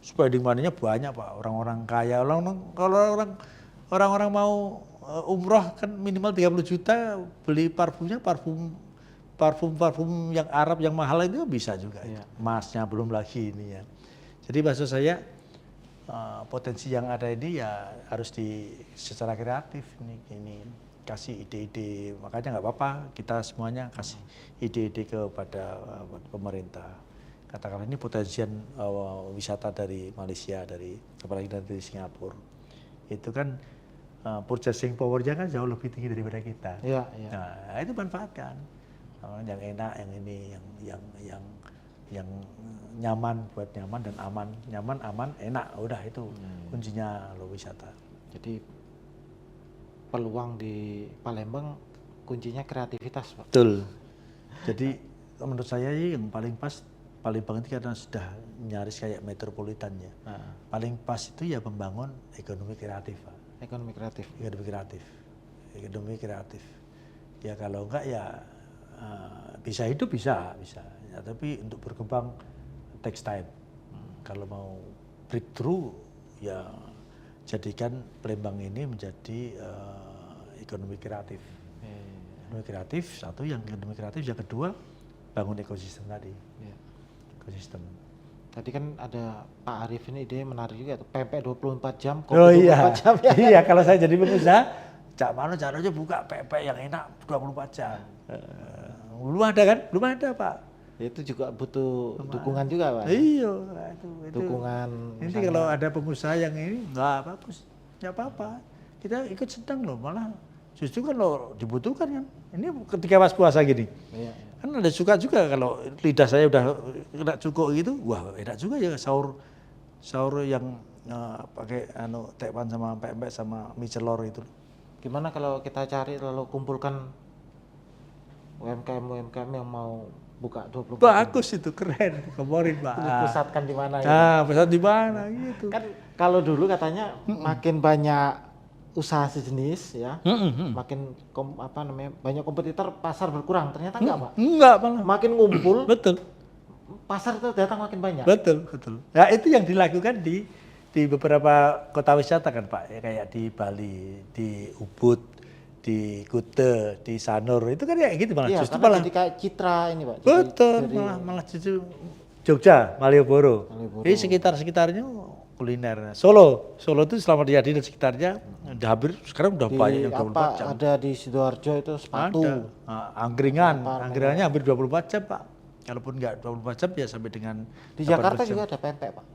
Spending money-nya banyak Pak. Orang-orang kaya, kalau orang-orang mau umroh kan minimal 30 juta beli parfumnya parfum yang Arab yang mahal itu bisa juga. Iya. Emasnya belum lagi ini ya. Jadi maksud saya potensi yang ada ini ya harus secara kreatif ini kasih ide-ide. Makanya nggak apa-apa kita semuanya kasih ide-ide kepada pemerintah. Katakanlah ini potensian wisata dari Malaysia, apalagi dari Singapura. Itu kan purchasing power-nya kan jauh lebih tinggi daripada kita. Iya, iya. Nah, itu manfaatkan. Yang enak, yang ini, yang nyaman, buat nyaman dan aman. Nyaman, aman, enak. Udah itu kuncinya lo wisata. Jadi peluang di Palembang kuncinya kreativitas, Pak. Betul. Jadi menurut saya yang paling pas Palembang itu karena sudah nyaris kayak metropolitan ya. Paling pas itu ya membangun ekonomi kreatif, Pak. Ekonomi kreatif. Ekonomi kreatif. Ya kalau enggak ya bisa hidup bisa. Ya, tapi untuk berkembang takes time. Kalau mau breakthrough ya jadikan Palembang ini menjadi ekonomi kreatif. Ekonomi kreatif satu, yang ekonomi kreatif yang kedua bangun ekosistem tadi. Ekosistem. Tadi kan ada Pak Arif ini ide menarik juga tuh, pempek 24 jam, kopi Oh 24 iya, jam ya. iya kalau saya jadi pengusaha, Cak Manu caranya buka pempek yang enak 24 jam. Belum ada kan? Belum ada Pak. Itu juga butuh dukungan juga, Pak. Iya, itu. Dukungan. Nanti kalau ada pengusaha yang ini nggak bagus, nggak apa-apa. Kita ikut sedang loh, malah justru kan lo dibutuhkan kan. Ini ketika pas puasa gini. Iya. Kan ada suka juga kalau lidah saya udah kena cukup gitu, wah enak juga ya sahur yang pakai tekwan sama pempek sama mie celor itu. Gimana kalau kita cari lalu kumpulkan UMKM yang mau buka 24 jam? Bagus itu, keren, komporin Pak. Pusatkan di mana ya? Nah, pusat di mana gitu. Kan kalau dulu katanya makin banyak usaha sejenis ya, makin banyak kompetitor, pasar berkurang. Ternyata enggak, Pak. Enggak malah. Makin ngumpul, Betul. pasar itu datang makin banyak. Betul. Nah, itu yang dilakukan di beberapa kota wisata kan Pak, ya, kayak di Bali, di Ubud, di Kute, di Sanur, itu kan ya gitu malah. Iya, Justru karena malah jadi kayak citra ini, Pak. betul, malah justru Jogja, Malioboro. Jadi sekitarnya kuliner. Solo itu selama dia di sekitarnya udah hampir sekarang udah banyak yang 24 jam. Ada di Sidoarjo itu sepatu. Ada. Angkringannya hampir 24 jam Pak. Kalaupun enggak 24 jam ya sampai dengan Di 18 Jakarta jam. juga ada pempek, Pak.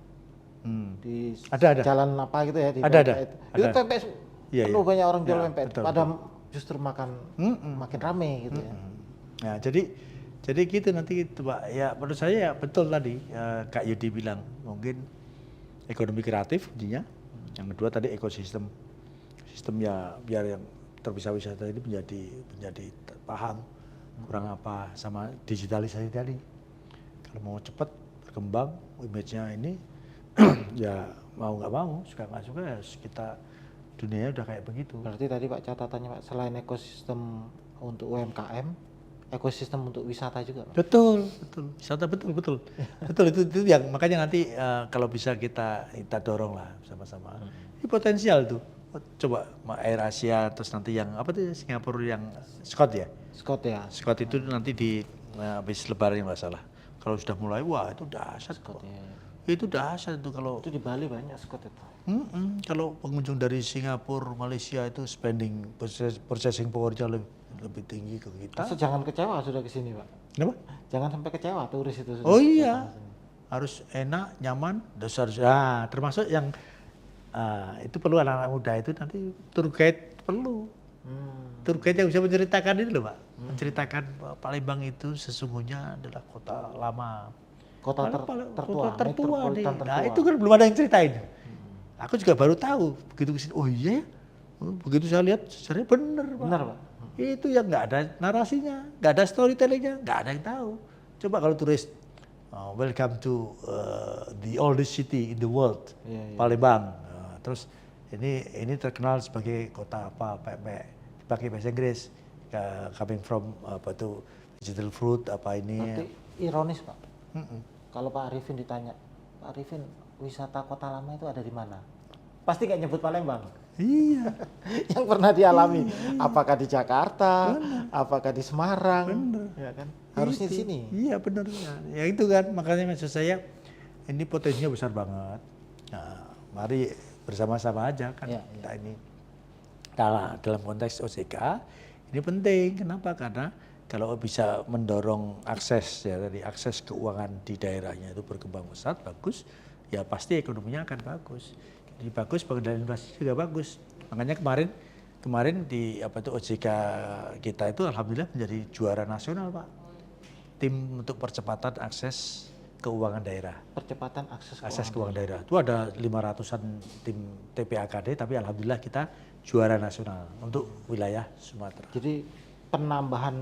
Di Ada. jalan apa gitu ya, di Ada. pempek itu. Itu pempek Iya, penuh, banyak orang jual Ya, pempek. betul, Pada justru makan makin rame gitu ya. Nah, jadi gitu nanti gitu Pak. Ya menurut saya ya betul tadi Kak Yudi bilang mungkin ekonomi kreatif intinya. Yang kedua tadi ekosistem. Sistem ya biar yang terpisah wisata ini menjadi paham kurang apa sama digitalisasi tadi. Kalau mau cepat berkembang image-nya ini ya mau nggak mau, suka nggak suka ya kita dunianya udah kayak begitu. Berarti tadi Pak catatannya Pak, selain ekosistem untuk UMKM, ekosistem untuk wisata juga, Pak. Betul. Wisata betul. Betul itu yang makanya nanti kalau bisa kita dorong lah sama-sama. Ini potensial tuh coba Air Asia, terus nanti yang apa tuh Singapura yang Scott ya. Scott ya. Scott itu nanti di habis Lebaran nggak salah. Kalau sudah mulai, wah itu dahsyat. Scott Pak. ya. Itu dahsyat itu kalau Itu di Bali banyak Scott itu. kalau pengunjung dari Singapura, Malaysia itu spending purchasing power-nya lebih tinggi ke kita. Masa jangan kecewa sudah ke sini, Pak. Kenapa? Jangan sampai kecewa turis itu sudah. Oh iya, harus enak, nyaman, harus termasuk yang itu perlu anak-anak muda itu nanti tour guide perlu. Tour guide yang bisa menceritakan itu loh Pak, menceritakan bahwa Palembang itu sesungguhnya adalah kota lama. Kota Kota tertua nih. metropolitan Nah tertua. itu kan belum ada yang ceritain. Aku juga baru tahu begitu kesini. Oh iya, ya? Begitu saya lihat sebenarnya bener Pak. Benar, Pak. Itu yang nggak ada narasinya, nggak ada storytellingnya, nggak ada yang tahu. Coba kalau turis, welcome to the oldest city in the world, Iya, iya. Palembang. Terus ini terkenal sebagai kota apa, pakai bahasa Inggris, coming from apa tuh digital fruit apa ini. Nanti ironis, Pak. Kalau Pak Arifin ditanya, Pak Arifin wisata kota lama itu ada di mana? Pasti nggak nyebut Palembang. Iya. Yang pernah dialami, apakah di Jakarta, apakah di Semarang, ya kan? Harusnya di sini. Iya benar. Ya itu kan makanya maksud saya ini potensinya besar banget. Nah, mari bersama-sama aja kan Ya, kita ini. Nah, dalam konteks OJK ini penting. Kenapa? Karena kalau bisa mendorong akses ya dari akses keuangan di daerahnya itu berkembang pesat bagus, ya pasti ekonominya akan bagus. Jadi bagus, pengendalian inflasi juga bagus. Makanya kemarin di apa itu OJK kita itu alhamdulillah menjadi juara nasional Pak. Tim untuk percepatan akses keuangan daerah. Percepatan akses Keuangan daerah. Itu ada 500-an tim TPAKD tapi alhamdulillah kita juara nasional untuk wilayah Sumatera. Jadi penambahan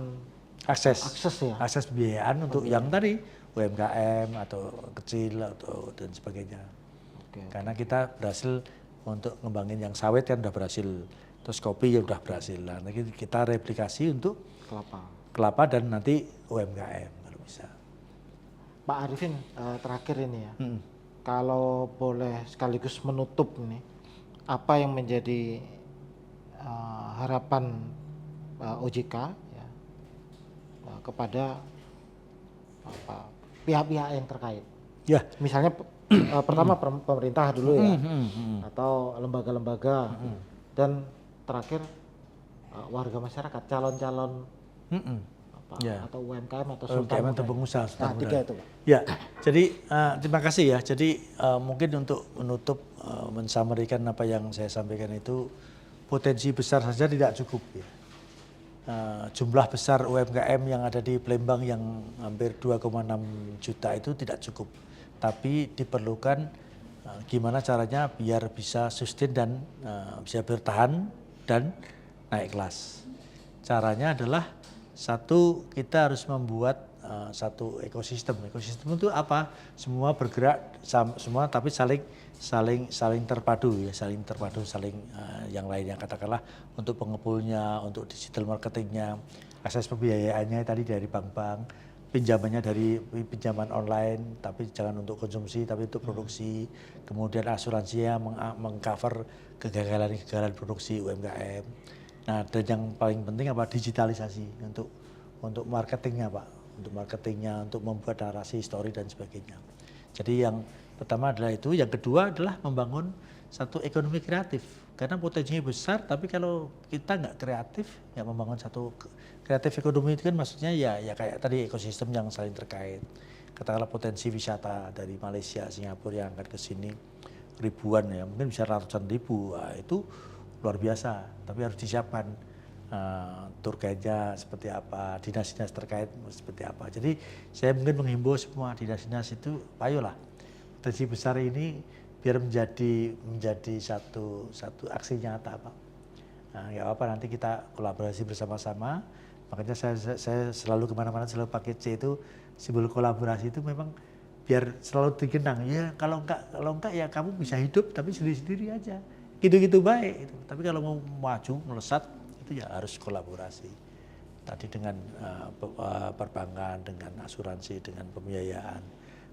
Akses ya. akses pembiayaan untuk yang tadi UMKM atau kecil atau dan sebagainya. Oke. Karena kita berhasil untuk ngembangin yang sawit kan udah berhasil, terus kopi ya udah berhasil. Nah, nanti kita replikasi untuk kelapa dan nanti UMKM kalau bisa. Pak Arifin, terakhir ini ya, kalau boleh sekaligus menutup nih, apa yang menjadi harapan OJK ya, kepada pihak-pihak yang terkait? Ya. Misalnya pertama pemerintah dulu ya, atau lembaga-lembaga, dan terakhir warga masyarakat, calon-calon atau UMKM atau sultan atau pengusaha. Nah, tiga itu Pak. Ya, jadi terima kasih ya. Jadi mungkin untuk menutup mensamarikan apa yang saya sampaikan itu potensi besar saja tidak cukup ya. Jumlah besar UMKM yang ada di Palembang yang hampir 2,6 juta itu tidak cukup. Tapi diperlukan gimana caranya biar bisa sustain dan bisa bertahan dan naik kelas. Caranya adalah satu, kita harus membuat satu ekosistem. Ekosistem itu apa? Semua bergerak semua tapi saling terpadu ya, saling yang lainnya katakanlah untuk pengepulnya, untuk digital marketingnya, akses pembiayaannya tadi dari bank-bank, pinjamannya dari pinjaman online tapi jangan untuk konsumsi tapi untuk produksi, kemudian asuransinya mengcover kegagalan produksi UMKM. Nah, dan yang paling penting apa? Digitalisasi untuk marketingnya Pak, untuk membuat narasi, story dan sebagainya. Jadi yang pertama adalah itu, yang kedua adalah membangun satu ekonomi kreatif karena potensinya besar tapi kalau kita nggak kreatif ya membangun satu kreatif ekonomi itu kan maksudnya ya kayak tadi ekosistem yang saling terkait. Katakanlah potensi wisata dari Malaysia, Singapura yang akan ke sini ribuan ya, mungkin bisa ratusan ribu. Nah, itu luar biasa, tapi harus disiapkan tour guide-nya seperti apa, dinas-dinas terkait seperti apa. Jadi saya mungkin menghimbau semua dinas-dinas itu, ayolah potensi besar ini biar menjadi satu aksi nyata Pak. Nah, ya apa nanti kita kolaborasi bersama-sama. Makanya saya selalu kemana-mana selalu pakai C itu simbol kolaborasi itu memang biar selalu dikenang ya. Kalau enggak ya kamu bisa hidup tapi sendiri-sendiri aja. Gitu-gitu baik itu. Tapi kalau mau maju melesat itu ya harus kolaborasi. Tadi dengan perbankan, dengan asuransi, dengan pembiayaan.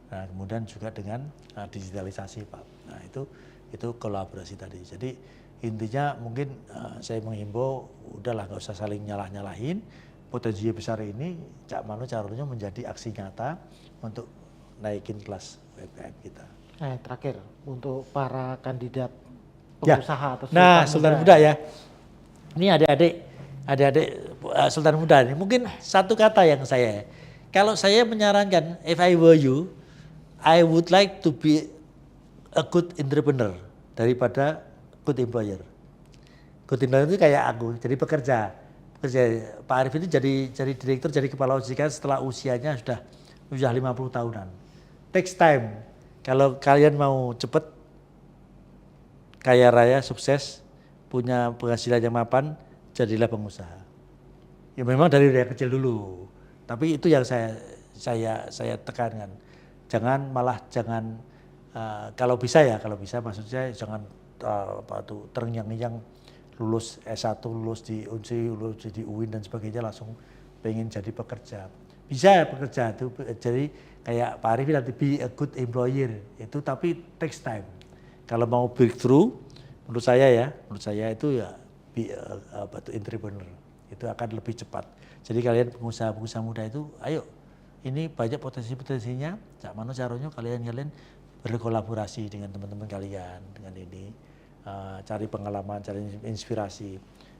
Nah, kemudian juga dengan digitalisasi Pak. Nah, itu kolaborasi tadi. Jadi Intinya mungkin saya menghimbau udahlah nggak usah saling nyalah-nyalahin. Potensi besar ini Cak Mano caranya menjadi aksi nyata untuk naikin kelas UMKM kita. Terakhir untuk para kandidat Ya. pengusaha atau Nah, Sultan Muda ya. Ini adik-adik Sultan Muda ini mungkin satu kata yang kalau saya menyarankan, if I were you, I would like to be a good entrepreneur daripada good employer. Good employer itu kayak aku, jadi pekerja. Pak Arif itu jadi direktur, jadi kepala OJK setelah usianya sudah 50 tahunan. Takes time. Kalau kalian mau cepet kaya raya, sukses, punya penghasilan yang mapan, jadilah pengusaha. Ya memang dari kecil dulu. Tapi itu yang saya tekankan. Jangan kalau bisa maksud saya jangan terngiang-ngiang lulus S1, lulus di UNSI, lulus di UIN dan sebagainya langsung pengen jadi pekerja. Bisa pekerja itu jadi kayak Pak Arif nanti be a good employer itu, tapi takes time. Kalau mau breakthrough menurut saya itu ya be entrepreneur itu akan lebih cepat. Jadi kalian pengusaha muda itu ayo, ini banyak potensinya. Cak Mano caranya kalian berkolaborasi dengan teman-teman kalian dengan ini. Cari pengalaman, cari inspirasi,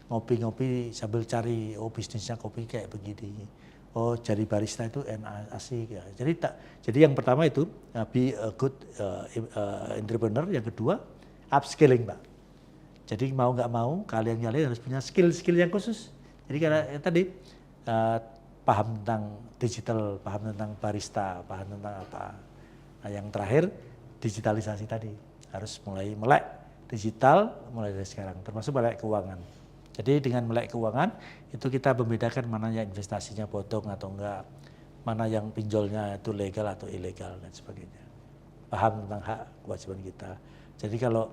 ngopi-ngopi sambil cari bisnisnya kopi kayak begini, jadi barista itu asik ya. Jadi yang pertama itu be a good entrepreneur, yang kedua upskilling Pak. Jadi mau nggak mau kalian harus punya skill yang khusus. Jadi karena tadi paham tentang digital, paham tentang barista, paham tentang apa. Nah yang terakhir digitalisasi tadi harus mulai melek digital mulai dari sekarang, termasuk melek keuangan. Jadi dengan melek keuangan itu kita membedakan mana yang investasinya bodong atau enggak, mana yang pinjolnya itu legal atau ilegal dan sebagainya. Paham tentang hak kewajiban kita. Jadi kalau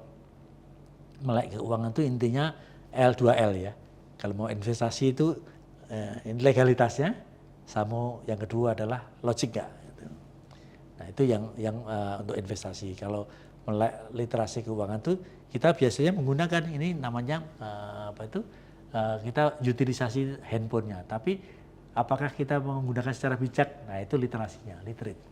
melek keuangan itu intinya L2L ya. Kalau mau investasi itu legalitasnya, sama yang kedua adalah logik enggak. Nah itu yang untuk investasi. Kalau melek literasi keuangan itu kita biasanya menggunakan ini namanya kita utilisasi handphonenya. Tapi apakah kita menggunakan secara bijak? Nah itu literasinya, literate.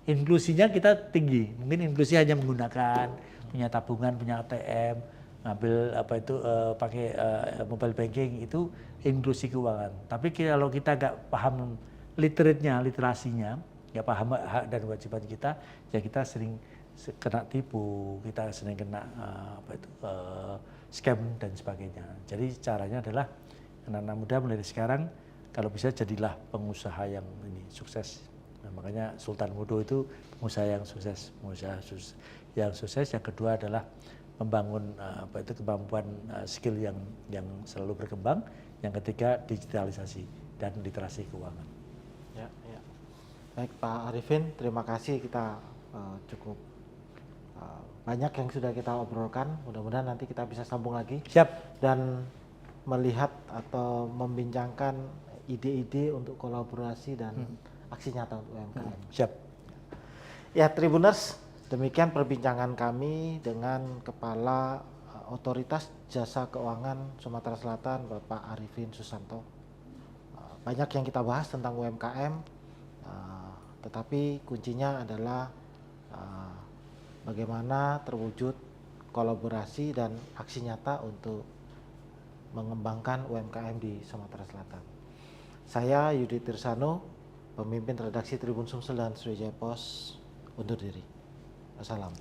Inklusinya kita tinggi. Mungkin inklusi hanya menggunakan punya tabungan, punya ATM, ngambil pakai mobile banking, itu inklusi keuangan. Tapi kalau kita nggak paham literasinya, nggak paham hak dan kewajiban kita, ya kita sering kena tipu, kita sering kena scam dan sebagainya. Jadi caranya adalah anak-anak muda mulai dari sekarang kalau bisa jadilah pengusaha yang sukses. Nah, makanya Sultan Mudo itu pengusaha yang sukses, Yang kedua adalah membangun kemampuan skill yang selalu berkembang. Yang ketiga digitalisasi dan literasi keuangan. Ya. Baik Pak Arifin, terima kasih, kita cukup banyak yang sudah kita obrolkan. Mudah-mudahan nanti kita bisa sambung lagi. Siap. Dan melihat atau membincangkan ide-ide untuk kolaborasi dan aksi nyata untuk UMKM. Siap. Ya Tribuners, demikian perbincangan kami dengan Kepala Otoritas Jasa Keuangan Sumatera Selatan, Bapak Arifin Susanto. Banyak yang kita bahas tentang UMKM, tetapi kuncinya adalah bagaimana terwujud kolaborasi dan aksi nyata untuk mengembangkan UMKM di Sumatera Selatan. Saya Yudi Tirsano, pemimpin redaksi Tribun Sumsel dan Sriwijaya Pos, undur diri. Wassalam.